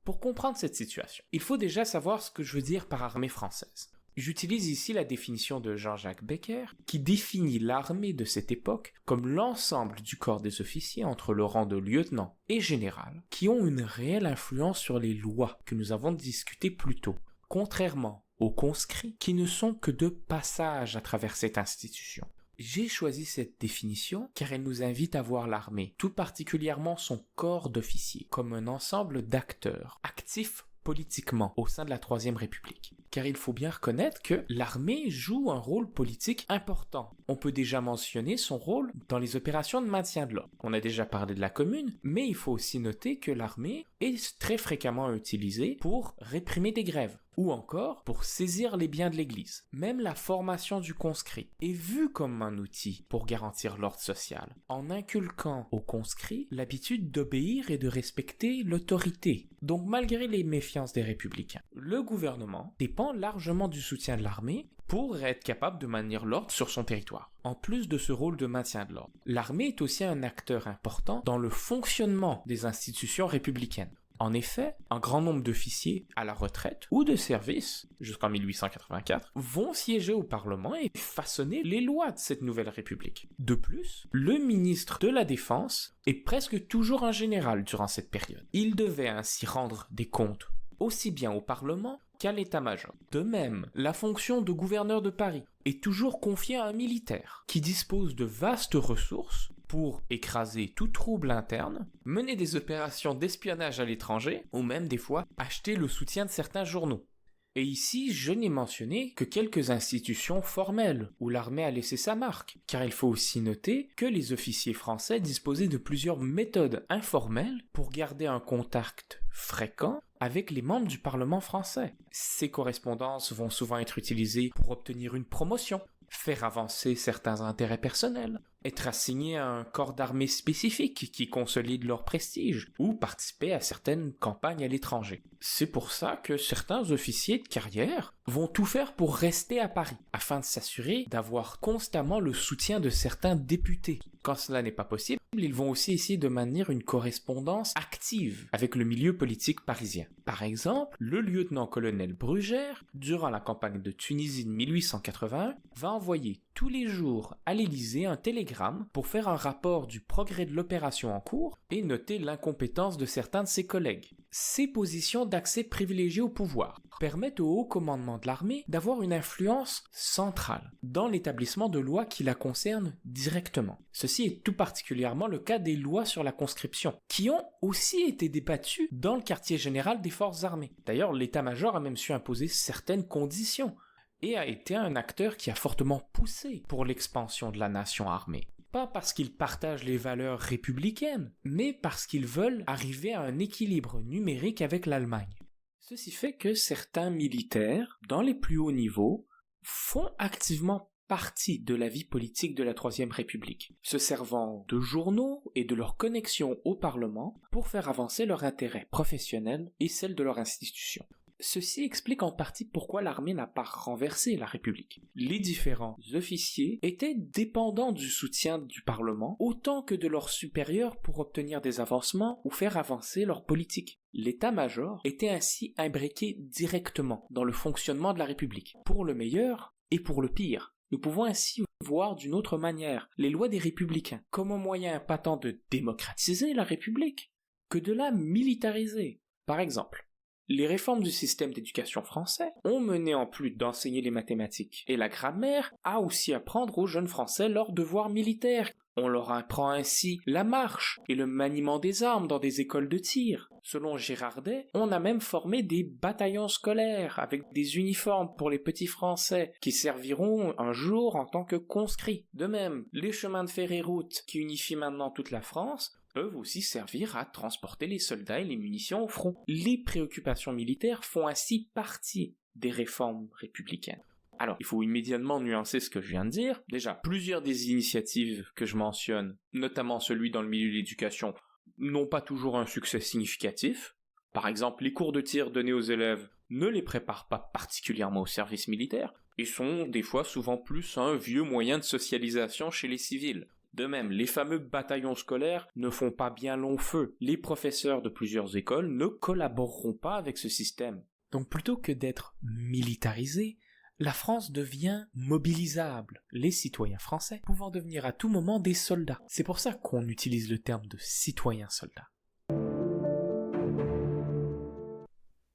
Pour comprendre cette situation, il faut déjà savoir ce que je veux dire par armée française. J'utilise ici la définition de Jean-Jacques Becker, qui définit l'armée de cette époque comme l'ensemble du corps des officiers entre le rang de lieutenant et général, qui ont une réelle influence sur les lois que nous avons discutées plus tôt, contrairement aux conscrits qui ne sont que de passage à travers cette institution. J'ai choisi cette définition car elle nous invite à voir l'armée, tout particulièrement son corps d'officiers, comme un ensemble d'acteurs actifs politiquement au sein de la Troisième République. Car il faut bien reconnaître que l'armée joue un rôle politique important. On peut déjà mentionner son rôle dans les opérations de maintien de l'ordre. On a déjà parlé de la Commune, mais il faut aussi noter que l'armée est très fréquemment utilisée pour réprimer des grèves, ou encore pour saisir les biens de l'Église. Même la formation du conscrit est vue comme un outil pour garantir l'ordre social, en inculquant aux conscrits l'habitude d'obéir et de respecter l'autorité. Donc malgré les méfiances des républicains, le gouvernement dépend largement du soutien de l'armée pour être capable de maintenir l'ordre sur son territoire. En plus de ce rôle de maintien de l'ordre, l'armée est aussi un acteur important dans le fonctionnement des institutions républicaines. En effet, un grand nombre d'officiers à la retraite ou de service, jusqu'en 1884, vont siéger au Parlement et façonner les lois de cette nouvelle République. De plus, le ministre de la Défense est presque toujours un général durant cette période. Il devait ainsi rendre des comptes aussi bien au Parlement qu'à l'état-major. De même, la fonction de gouverneur de Paris est toujours confiée à un militaire qui dispose de vastes ressources pour écraser tout trouble interne, mener des opérations d'espionnage à l'étranger ou même des fois acheter le soutien de certains journaux. Et ici, je n'ai mentionné que quelques institutions formelles où l'armée a laissé sa marque, car il faut aussi noter que les officiers français disposaient de plusieurs méthodes informelles pour garder un contact fréquent avec les membres du Parlement français. Ces correspondances vont souvent être utilisées pour obtenir une promotion, faire avancer certains intérêts personnels, être assigné à un corps d'armée spécifique qui consolide leur prestige, ou participer à certaines campagnes à l'étranger. C'est pour ça que certains officiers de carrière vont tout faire pour rester à Paris, afin de s'assurer d'avoir constamment le soutien de certains députés. Quand cela n'est pas possible, ils vont aussi essayer de maintenir une correspondance active avec le milieu politique parisien. Par exemple, le lieutenant-colonel Brugère, durant la campagne de Tunisie de 1881, va envoyer tous les jours à l'Élysée un télégramme pour faire un rapport du progrès de l'opération en cours et noter l'incompétence de certains de ses collègues. Ces positions d'accès privilégié au pouvoir permettent au haut commandement de l'armée d'avoir une influence centrale dans l'établissement de lois qui la concernent directement. Ceci est tout particulièrement le cas des lois sur la conscription, qui ont aussi été débattues dans le quartier général des forces armées. D'ailleurs, l'état-major a même su imposer certaines conditions et a été un acteur qui a fortement poussé pour l'expansion de la nation armée. Pas parce qu'ils partagent les valeurs républicaines, mais parce qu'ils veulent arriver à un équilibre numérique avec l'Allemagne. Ceci fait que certains militaires, dans les plus hauts niveaux, font activement partie de la vie politique de la Troisième République, se servant de journaux et de leur connexion au Parlement pour faire avancer leur intérêt professionnel et celle de leur institution. Ceci explique en partie pourquoi l'armée n'a pas renversé la République. Les différents officiers étaient dépendants du soutien du Parlement autant que de leurs supérieurs pour obtenir des avancements ou faire avancer leur politique. L'état-major était ainsi imbriqué directement dans le fonctionnement de la République, pour le meilleur et pour le pire. Nous pouvons ainsi voir d'une autre manière les lois des républicains comme un moyen pas tant de démocratiser la République que de la militariser. Par exemple, les réformes du système d'éducation français ont mené, en plus d'enseigner les mathématiques et la grammaire, à aussi apprendre aux jeunes Français leurs devoirs militaires. On leur apprend ainsi la marche et le maniement des armes dans des écoles de tir. Selon Girardet, on a même formé des bataillons scolaires avec des uniformes pour les petits Français qui serviront un jour en tant que conscrits. De même, les chemins de fer et routes qui unifient maintenant toute la France peuvent aussi servir à transporter les soldats et les munitions au front. Les préoccupations militaires font ainsi partie des réformes républicaines. Alors, il faut immédiatement nuancer ce que je viens de dire. Déjà, plusieurs des initiatives que je mentionne, notamment celui dans le milieu de l'éducation, n'ont pas toujours un succès significatif. Par exemple, les cours de tir donnés aux élèves ne les préparent pas particulièrement au service militaire, et sont des fois souvent plus un vieux moyen de socialisation chez les civils. De même, les fameux bataillons scolaires ne font pas bien long feu. Les professeurs de plusieurs écoles ne collaboreront pas avec ce système. Donc plutôt que d'être militarisés, la France devient mobilisable, les citoyens français pouvant devenir à tout moment des soldats. C'est pour ça qu'on utilise le terme de citoyen-soldat.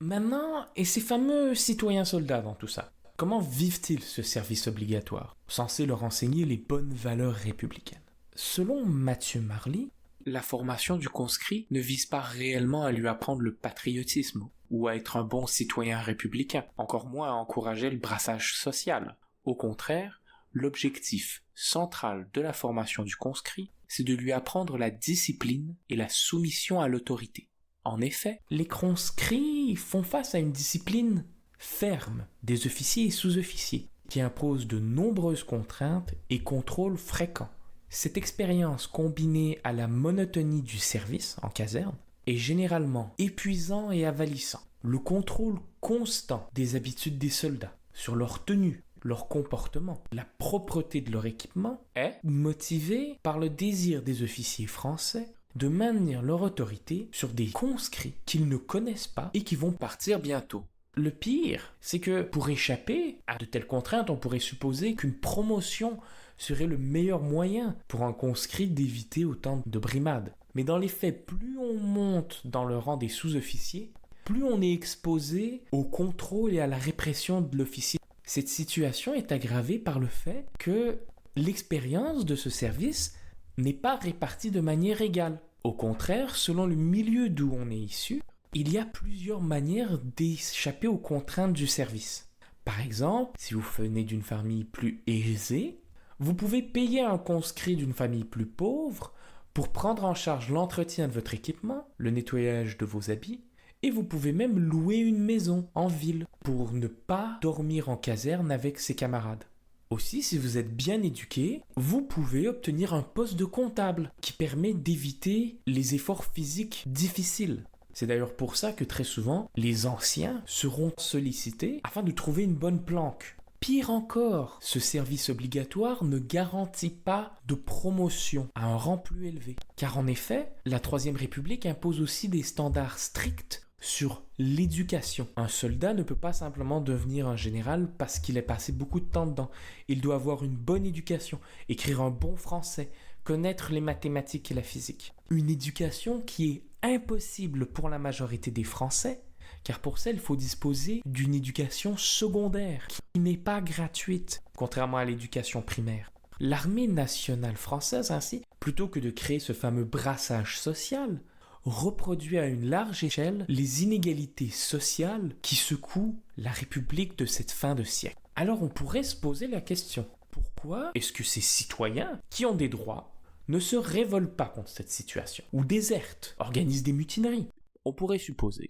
Maintenant, et ces fameux citoyens-soldats dans tout ça, comment vivent-ils ce service obligatoire, censé leur enseigner les bonnes valeurs républicaines? Selon Mathieu Marly, la formation du conscrit ne vise pas réellement à lui apprendre le patriotisme ou à être un bon citoyen républicain, encore moins à encourager le brassage social. Au contraire, l'objectif central de la formation du conscrit, c'est de lui apprendre la discipline et la soumission à l'autorité. En effet, les conscrits font face à une discipline ferme des officiers et sous-officiers, qui impose de nombreuses contraintes et contrôles fréquents. Cette expérience combinée à la monotonie du service en caserne est généralement épuisant et avalissant. Le contrôle constant des habitudes des soldats sur leur tenue, leur comportement, la propreté de leur équipement est motivé par le désir des officiers français de maintenir leur autorité sur des conscrits qu'ils ne connaissent pas et qui vont partir bientôt. Le pire, c'est que pour échapper à de telles contraintes, on pourrait supposer qu'une promotion serait le meilleur moyen pour un conscrit d'éviter autant de brimades. Mais dans les faits, plus on monte dans le rang des sous-officiers, plus on est exposé au contrôle et à la répression de l'officier. Cette situation est aggravée par le fait que l'expérience de ce service n'est pas répartie de manière égale. Au contraire, selon le milieu d'où on est issu, il y a plusieurs manières d'échapper aux contraintes du service. Par exemple, si vous venez d'une famille plus aisée, vous pouvez payer un conscrit d'une famille plus pauvre pour prendre en charge l'entretien de votre équipement, le nettoyage de vos habits, et vous pouvez même louer une maison en ville pour ne pas dormir en caserne avec ses camarades. Aussi, si vous êtes bien éduqué, vous pouvez obtenir un poste de comptable qui permet d'éviter les efforts physiques difficiles. C'est d'ailleurs pour ça que très souvent, les anciens seront sollicités afin de trouver une bonne planque. Pire encore, ce service obligatoire ne garantit pas de promotion à un rang plus élevé. Car en effet, la Troisième République impose aussi des standards stricts sur l'éducation. Un soldat ne peut pas simplement devenir un général parce qu'il a passé beaucoup de temps dedans. Il doit avoir une bonne éducation, écrire un bon français, connaître les mathématiques et la physique. Une éducation qui est impossible pour la majorité des Français, car pour ça, il faut disposer d'une éducation secondaire qui n'est pas gratuite, contrairement à l'éducation primaire. L'armée nationale française, ainsi, plutôt que de créer ce fameux brassage social, reproduit à une large échelle les inégalités sociales qui secouent la République de cette fin de siècle. Alors on pourrait se poser la question, pourquoi est-ce que ces citoyens qui ont des droits ne se révoltent pas contre cette situation, ou désertent, organisent des mutineries? On pourrait supposer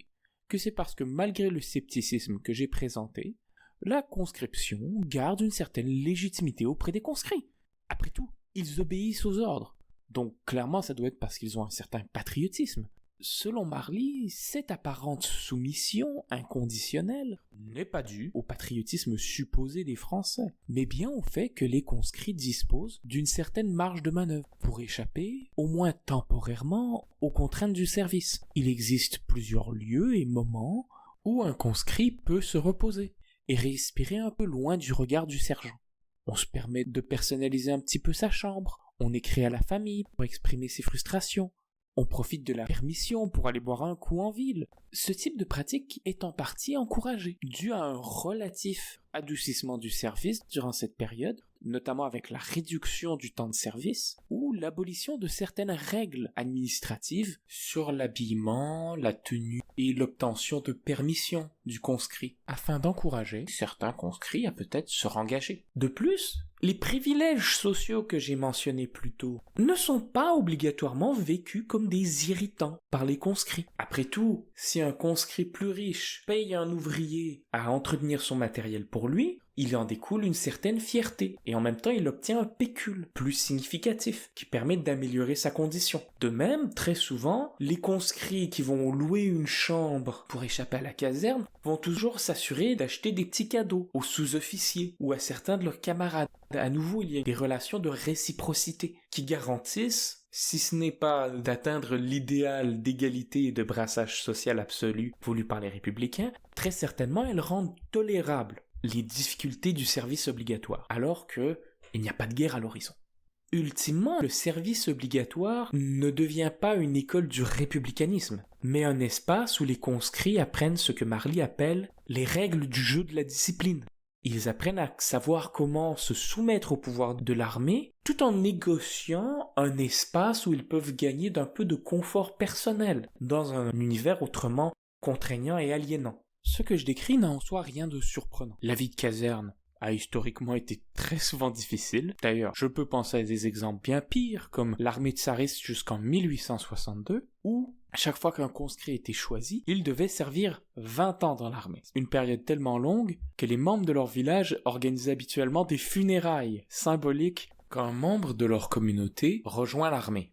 que c'est parce que malgré le scepticisme que j'ai présenté, la conscription garde une certaine légitimité auprès des conscrits. Après tout, ils obéissent aux ordres. Donc clairement, ça doit être parce qu'ils ont un certain patriotisme. Selon Marly, cette apparente soumission inconditionnelle n'est pas due au patriotisme supposé des Français, mais bien au fait que les conscrits disposent d'une certaine marge de manœuvre pour échapper, au moins temporairement, aux contraintes du service. Il existe plusieurs lieux et moments où un conscrit peut se reposer et respirer un peu loin du regard du sergent. On se permet de personnaliser un petit peu sa chambre, on écrit à la famille pour exprimer ses frustrations, on profite de la permission pour aller boire un coup en ville. Ce type de pratique est en partie encouragé, dû à un relatif adoucissement du service durant cette période, notamment avec la réduction du temps de service ou l'abolition de certaines règles administratives sur l'habillement, la tenue et l'obtention de permission du conscrit, afin d'encourager certains conscrits à peut-être se rengager. De plus, les privilèges sociaux que j'ai mentionnés plus tôt ne sont pas obligatoirement vécus comme des irritants par les conscrits. Après tout, si un conscrit plus riche paye un ouvrier à entretenir son matériel pour lui, il en découle une certaine fierté, et en même temps il obtient un pécule plus significatif, qui permet d'améliorer sa condition. De même, très souvent, les conscrits qui vont louer une chambre pour échapper à la caserne vont toujours s'assurer d'acheter des petits cadeaux aux sous-officiers ou à certains de leurs camarades. À nouveau, il y a des relations de réciprocité qui garantissent, si ce n'est pas d'atteindre l'idéal d'égalité et de brassage social absolu voulu par les républicains, très certainement elles rendent tolérable les difficultés du service obligatoire, alors qu'il n'y a pas de guerre à l'horizon. Ultimement, le service obligatoire ne devient pas une école du républicanisme, mais un espace où les conscrits apprennent ce que Marly appelle les règles du jeu de la discipline. Ils apprennent à savoir comment se soumettre au pouvoir de l'armée, tout en négociant un espace où ils peuvent gagner d'un peu de confort personnel, dans un univers autrement contraignant et aliénant. Ce que je décris n'a en soi rien de surprenant. La vie de caserne a historiquement été très souvent difficile. D'ailleurs, je peux penser à des exemples bien pires, comme l'armée tsariste jusqu'en 1862, où à chaque fois qu'un conscrit était choisi, il devait servir 20 ans dans l'armée. Une période tellement longue que les membres de leur village organisaient habituellement des funérailles symboliques quand un membre de leur communauté rejoint l'armée.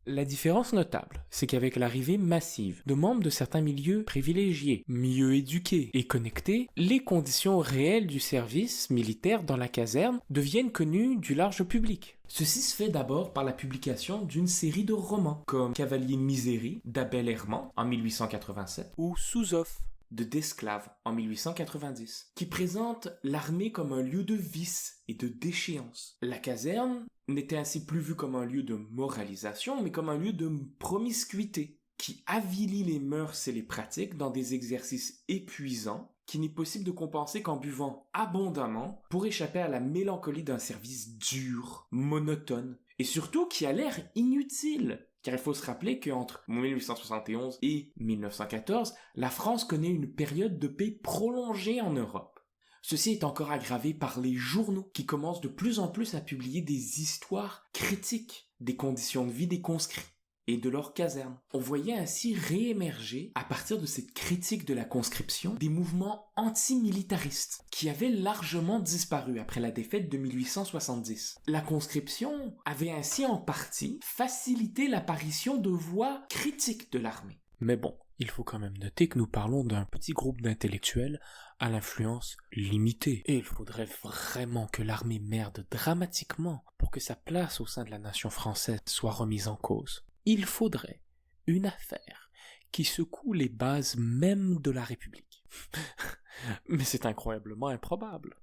La différence notable, c'est qu'avec l'arrivée massive de membres de certains milieux privilégiés, mieux éduqués et connectés, les conditions réelles du service militaire dans la caserne deviennent connues du large public. Ceci se fait d'abord par la publication d'une série de romans, comme Cavalier Misérie d'Abel Herman en 1887 ou Sous-Off de Desclave en 1890, qui présente l'armée comme un lieu de vice et de déchéance. La caserne n'était ainsi plus vue comme un lieu de moralisation, mais comme un lieu de promiscuité, qui avilit les mœurs et les pratiques dans des exercices épuisants qu'il n'est possible de compenser qu'en buvant abondamment pour échapper à la mélancolie d'un service dur, monotone, et surtout qui a l'air inutile. Car il faut se rappeler qu'entre 1871 et 1914, la France connaît une période de paix prolongée en Europe. Ceci est encore aggravé par les journaux qui commencent de plus en plus à publier des histoires critiques des conditions de vie des conscrits et de leurs casernes. On voyait ainsi réémerger, à partir de cette critique de la conscription, des mouvements antimilitaristes qui avaient largement disparu après la défaite de 1870. La conscription avait ainsi en partie facilité l'apparition de voix critiques de l'armée. Mais bon, il faut quand même noter que nous parlons d'un petit groupe d'intellectuels à l'influence limitée. Et il faudrait vraiment que l'armée merde dramatiquement pour que sa place au sein de la nation française soit remise en cause. Il faudrait une affaire qui secoue les bases même de la République. Mais c'est incroyablement improbable.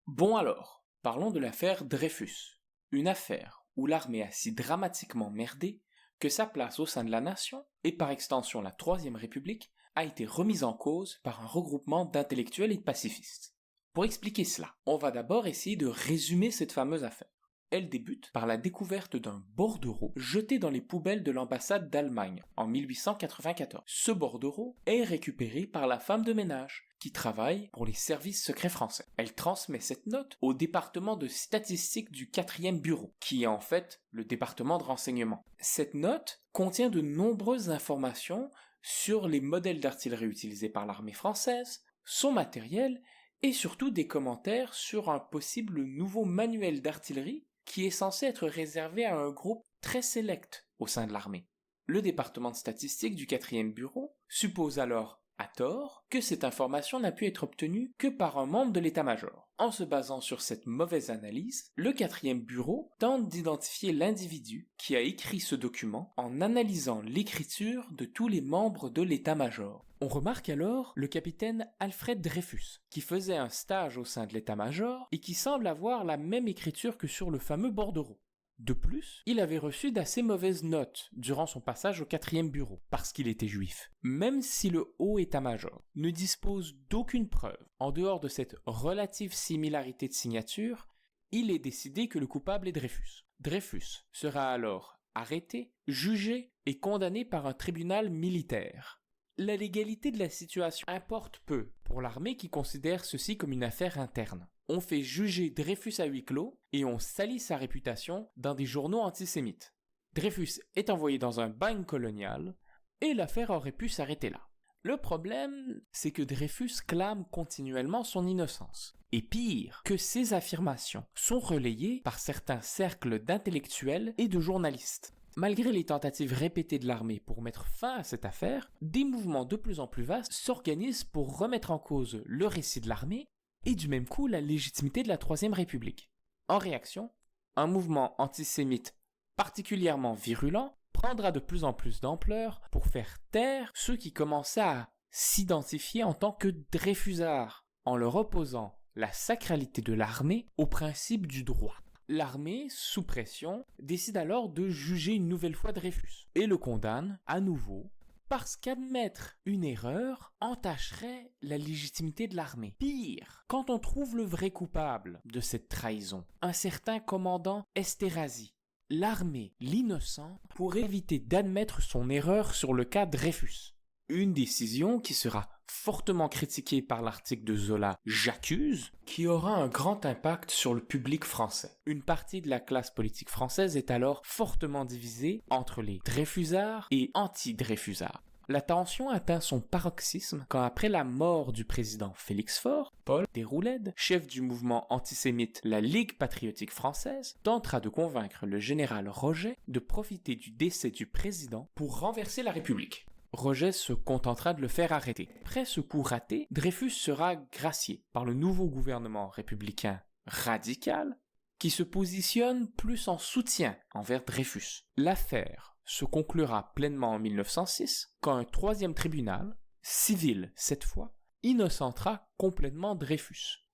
Bon alors, parlons de l'affaire Dreyfus. Une affaire où l'armée a si dramatiquement merdé que sa place au sein de la nation, et par extension la Troisième République, a été remise en cause par un regroupement d'intellectuels et de pacifistes. Pour expliquer cela, on va d'abord essayer de résumer cette fameuse affaire. Elle débute par la découverte d'un bordereau jeté dans les poubelles de l'ambassade d'Allemagne en 1894. Ce bordereau est récupéré par la femme de ménage qui travaille pour les services secrets français. Elle transmet cette note au département de statistique du 4e bureau, qui est en fait le département de renseignement. Cette note contient de nombreuses informations sur les modèles d'artillerie utilisés par l'armée française, son matériel et surtout des commentaires sur un possible nouveau manuel d'artillerie qui est censé être réservé à un groupe très sélect au sein de l'armée. Le département de statistique du 4e bureau suppose alors, à tort, que cette information n'a pu être obtenue que par un membre de l'état-major. En se basant sur cette mauvaise analyse, le 4e bureau tente d'identifier l'individu qui a écrit ce document en analysant l'écriture de tous les membres de l'état-major. On remarque alors le capitaine Alfred Dreyfus, qui faisait un stage au sein de l'état-major et qui semble avoir la même écriture que sur le fameux bordereau. De plus, il avait reçu d'assez mauvaises notes durant son passage au 4e bureau, parce qu'il était juif. Même si le haut état-major ne dispose d'aucune preuve, en dehors de cette relative similarité de signature, il est décidé que le coupable est Dreyfus. Dreyfus sera alors arrêté, jugé et condamné par un tribunal militaire. La légalité de la situation importe peu pour l'armée qui considère ceci comme une affaire interne. On fait juger Dreyfus à huis clos et on salit sa réputation dans des journaux antisémites. Dreyfus est envoyé dans un bagne colonial et l'affaire aurait pu s'arrêter là. Le problème, c'est que Dreyfus clame continuellement son innocence. Et pire, que ses affirmations sont relayées par certains cercles d'intellectuels et de journalistes. Malgré les tentatives répétées de l'armée pour mettre fin à cette affaire, des mouvements de plus en plus vastes s'organisent pour remettre en cause le récit de l'armée et du même coup la légitimité de la Troisième République. En réaction, un mouvement antisémite particulièrement virulent prendra de plus en plus d'ampleur pour faire taire ceux qui commençaient à s'identifier en tant que Dreyfusards, en leur opposant la sacralité de l'armée au principe du droit. L'armée, sous pression, décide alors de juger une nouvelle fois Dreyfus et le condamne à nouveau parce qu'admettre une erreur entacherait la légitimité de l'armée. Pire, quand on trouve le vrai coupable de cette trahison, un certain commandant Esterhazy, l'armée, l'innocent, pourrait éviter d'admettre son erreur sur le cas Dreyfus. Une décision qui sera fortement critiquée par l'article de Zola « J'accuse », qui aura un grand impact sur le public français. Une partie de la classe politique française est alors fortement divisée entre les Dreyfusards et anti-Dreyfusards. La tension atteint son paroxysme quand, après la mort du président Félix Faure, Paul Déroulède, chef du mouvement antisémite la Ligue patriotique française, tentera de convaincre le général Roget de profiter du décès du président pour renverser la République. Roget se contentera de le faire arrêter. Après ce coup raté, Dreyfus sera gracié par le nouveau gouvernement républicain radical qui se positionne plus en soutien envers Dreyfus. L'affaire se conclura pleinement en 1906 quand un troisième tribunal, civil cette fois, innocentera complètement Dreyfus.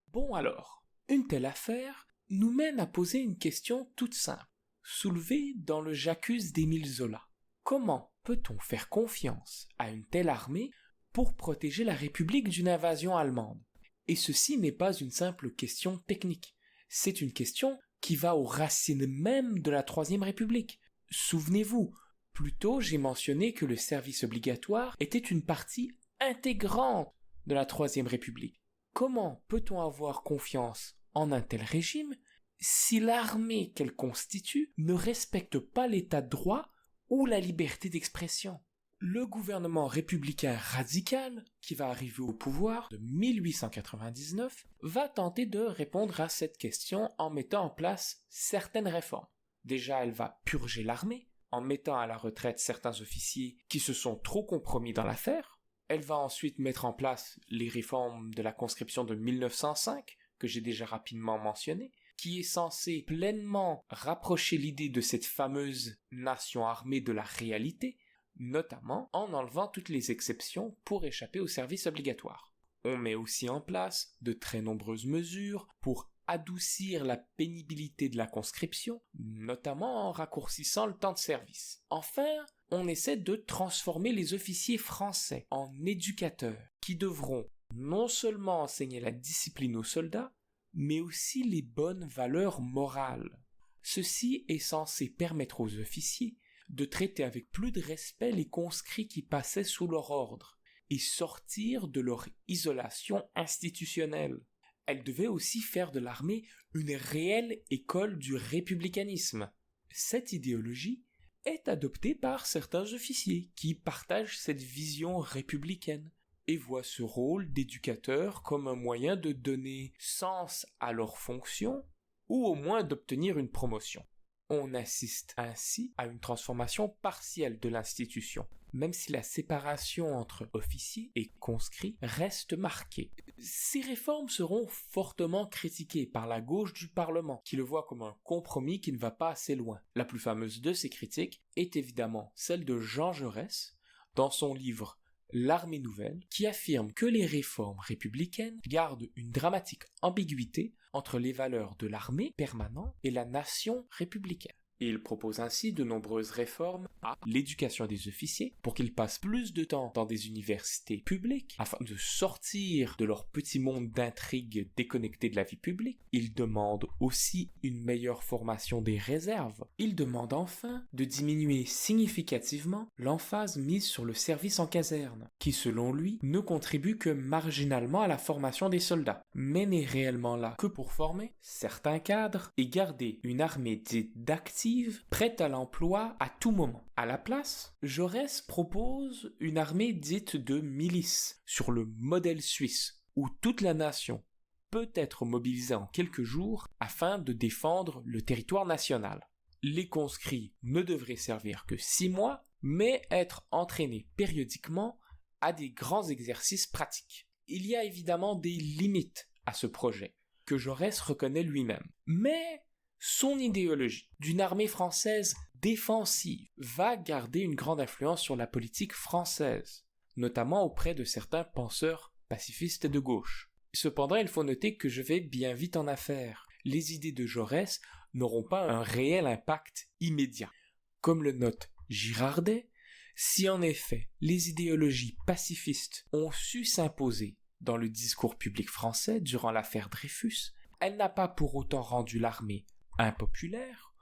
Bon alors, une telle affaire nous mène à poser une question toute simple, soulevée dans le J'accuse d'Émile Zola. Comment peut-on faire confiance à une telle armée pour protéger la République d'une invasion allemande? Et ceci n'est pas une simple question technique, c'est une question qui va aux racines même de la Troisième République. Souvenez-vous, plus tôt j'ai mentionné que le service obligatoire était une partie intégrante de la Troisième République. Comment peut-on avoir confiance en un tel régime si l'armée qu'elle constitue ne respecte pas l'état de droit ou la liberté d'expression? Le gouvernement républicain radical, qui va arriver au pouvoir de 1899, va tenter de répondre à cette question en mettant en place certaines réformes. Déjà, elle va purger l'armée, en mettant à la retraite certains officiers qui se sont trop compromis dans l'affaire. Elle va ensuite mettre en place les réformes de la conscription de 1905, que j'ai déjà rapidement mentionnées, qui est censé pleinement rapprocher l'idée de cette fameuse nation armée de la réalité, notamment en enlevant toutes les exceptions pour échapper au service obligatoire. On met aussi en place de très nombreuses mesures pour adoucir la pénibilité de la conscription, notamment en raccourcissant le temps de service. Enfin, on essaie de transformer les officiers français en éducateurs, qui devront non seulement enseigner la discipline aux soldats, mais aussi les bonnes valeurs morales. Ceci est censé permettre aux officiers de traiter avec plus de respect les conscrits qui passaient sous leur ordre et sortir de leur isolation institutionnelle. Elle devait aussi faire de l'armée une réelle école du républicanisme. Cette idéologie est adoptée par certains officiers qui partagent cette vision républicaine et voient ce rôle d'éducateur comme un moyen de donner sens à leur fonction ou au moins d'obtenir une promotion. On assiste ainsi à une transformation partielle de l'institution, même si la séparation entre officiers et conscrits reste marquée. Ces réformes seront fortement critiquées par la gauche du Parlement, qui le voit comme un compromis qui ne va pas assez loin. La plus fameuse de ces critiques est évidemment celle de Jean Jaurès, dans son livre L'Armée nouvelle, qui affirme que les réformes républicaines gardent une dramatique ambiguïté entre les valeurs de l'armée permanente et la nation républicaine. Et il propose ainsi de nombreuses réformes à l'éducation des officiers pour qu'ils passent plus de temps dans des universités publiques afin de sortir de leur petit monde d'intrigues déconnecté de la vie publique. Il demande aussi une meilleure formation des réserves. Il demande enfin de diminuer significativement l'emphase mise sur le service en caserne, qui selon lui ne contribue que marginalement à la formation des soldats, mais n'est réellement là que pour former certains cadres et garder une armée dite d'actifs prête à l'emploi à tout moment. À la place, Jaurès propose une armée dite de milices, sur le modèle suisse, où toute la nation peut être mobilisée en quelques jours afin de défendre le territoire national. Les conscrits ne devraient servir que 6 mois, mais être entraînés périodiquement à des grands exercices pratiques. Il y a évidemment des limites à ce projet, que Jaurès reconnaît lui-même. Mais son idéologie d'une armée française défensive va garder une grande influence sur la politique française, notamment auprès de certains penseurs pacifistes et de gauche. Cependant, il faut noter que je vais bien vite en affaire. Les idées de Jaurès n'auront pas un réel impact immédiat. Comme le note Girardet, si en effet les idéologies pacifistes ont su s'imposer dans le discours public français durant l'affaire Dreyfus, elle n'a pas pour autant rendu l'armée impopulaire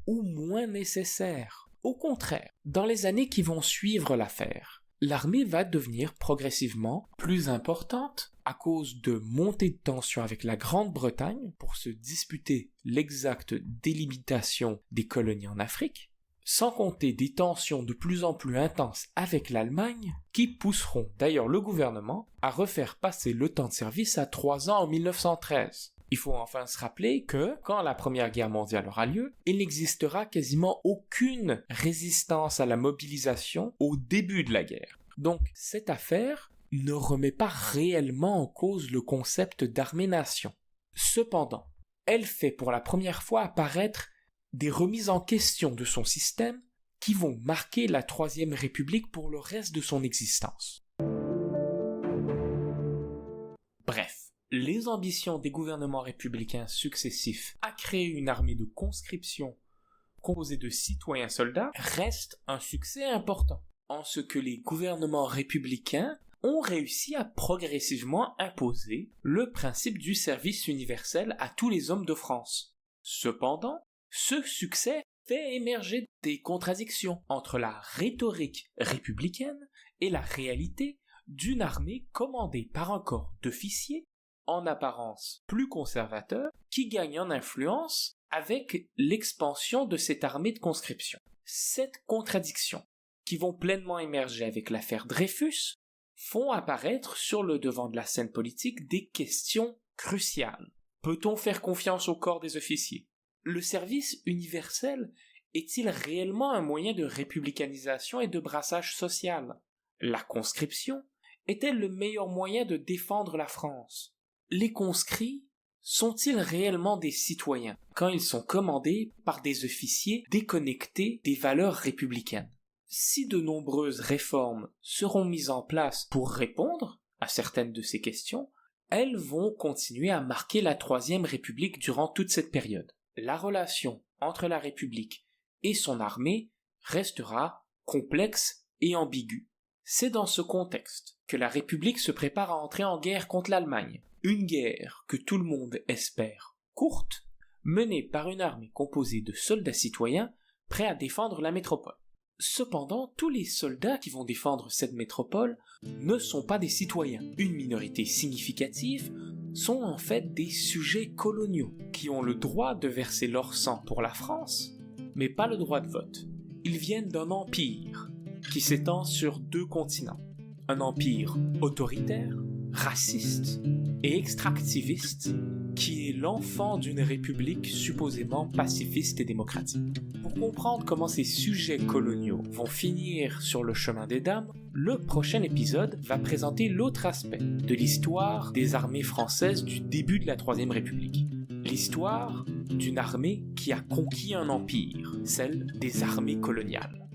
ou moins nécessaire. Au contraire, dans les années qui vont suivre l'affaire, l'armée va devenir progressivement plus importante à cause de montées de tensions avec la Grande-Bretagne pour se disputer l'exacte délimitation des colonies en Afrique, sans compter des tensions de plus en plus intenses avec l'Allemagne qui pousseront d'ailleurs le gouvernement à refaire passer le temps de service à 3 ans en 1913. Il faut enfin se rappeler que, quand la Première Guerre mondiale aura lieu, il n'existera quasiment aucune résistance à la mobilisation au début de la guerre. Donc, cette affaire ne remet pas réellement en cause le concept d'armée-nation. Cependant, elle fait pour la première fois apparaître des remises en question de son système qui vont marquer la Troisième République pour le reste de son existence. Bref, les ambitions des gouvernements républicains successifs à créer une armée de conscription composée de citoyens soldats restent un succès important, en ce que les gouvernements républicains ont réussi à progressivement imposer le principe du service universel à tous les hommes de France. Cependant, ce succès fait émerger des contradictions entre la rhétorique républicaine et la réalité d'une armée commandée par un corps d'officiers, en apparence plus conservateur, qui gagne en influence avec l'expansion de cette armée de conscription. Cette contradiction, qui vont pleinement émerger avec l'affaire Dreyfus, font apparaître sur le devant de la scène politique des questions cruciales. Peut-on faire confiance au corps des officiers ? Le service universel est-il réellement un moyen de républicanisation et de brassage social ? La conscription est-elle le meilleur moyen de défendre la France ? Les conscrits sont-ils réellement des citoyens quand ils sont commandés par des officiers déconnectés des valeurs républicaines ? Si de nombreuses réformes seront mises en place pour répondre à certaines de ces questions, elles vont continuer à marquer la Troisième République durant toute cette période. La relation entre la République et son armée restera complexe et ambiguë. C'est dans ce contexte que la République se prépare à entrer en guerre contre l'Allemagne. Une guerre que tout le monde espère courte, menée par une armée composée de soldats citoyens prêts à défendre la métropole. Cependant, tous les soldats qui vont défendre cette métropole ne sont pas des citoyens. Une minorité significative sont en fait des sujets coloniaux qui ont le droit de verser leur sang pour la France, mais pas le droit de vote. Ils viennent d'un empire qui s'étend sur 2 continents. Un empire autoritaire, raciste et extractiviste qui est l'enfant d'une république supposément pacifiste et démocratique. Pour comprendre comment ces sujets coloniaux vont finir sur le chemin des dames, le prochain épisode va présenter l'autre aspect de l'histoire des armées françaises du début de la Troisième République. L'histoire d'une armée qui a conquis un empire, celle des armées coloniales.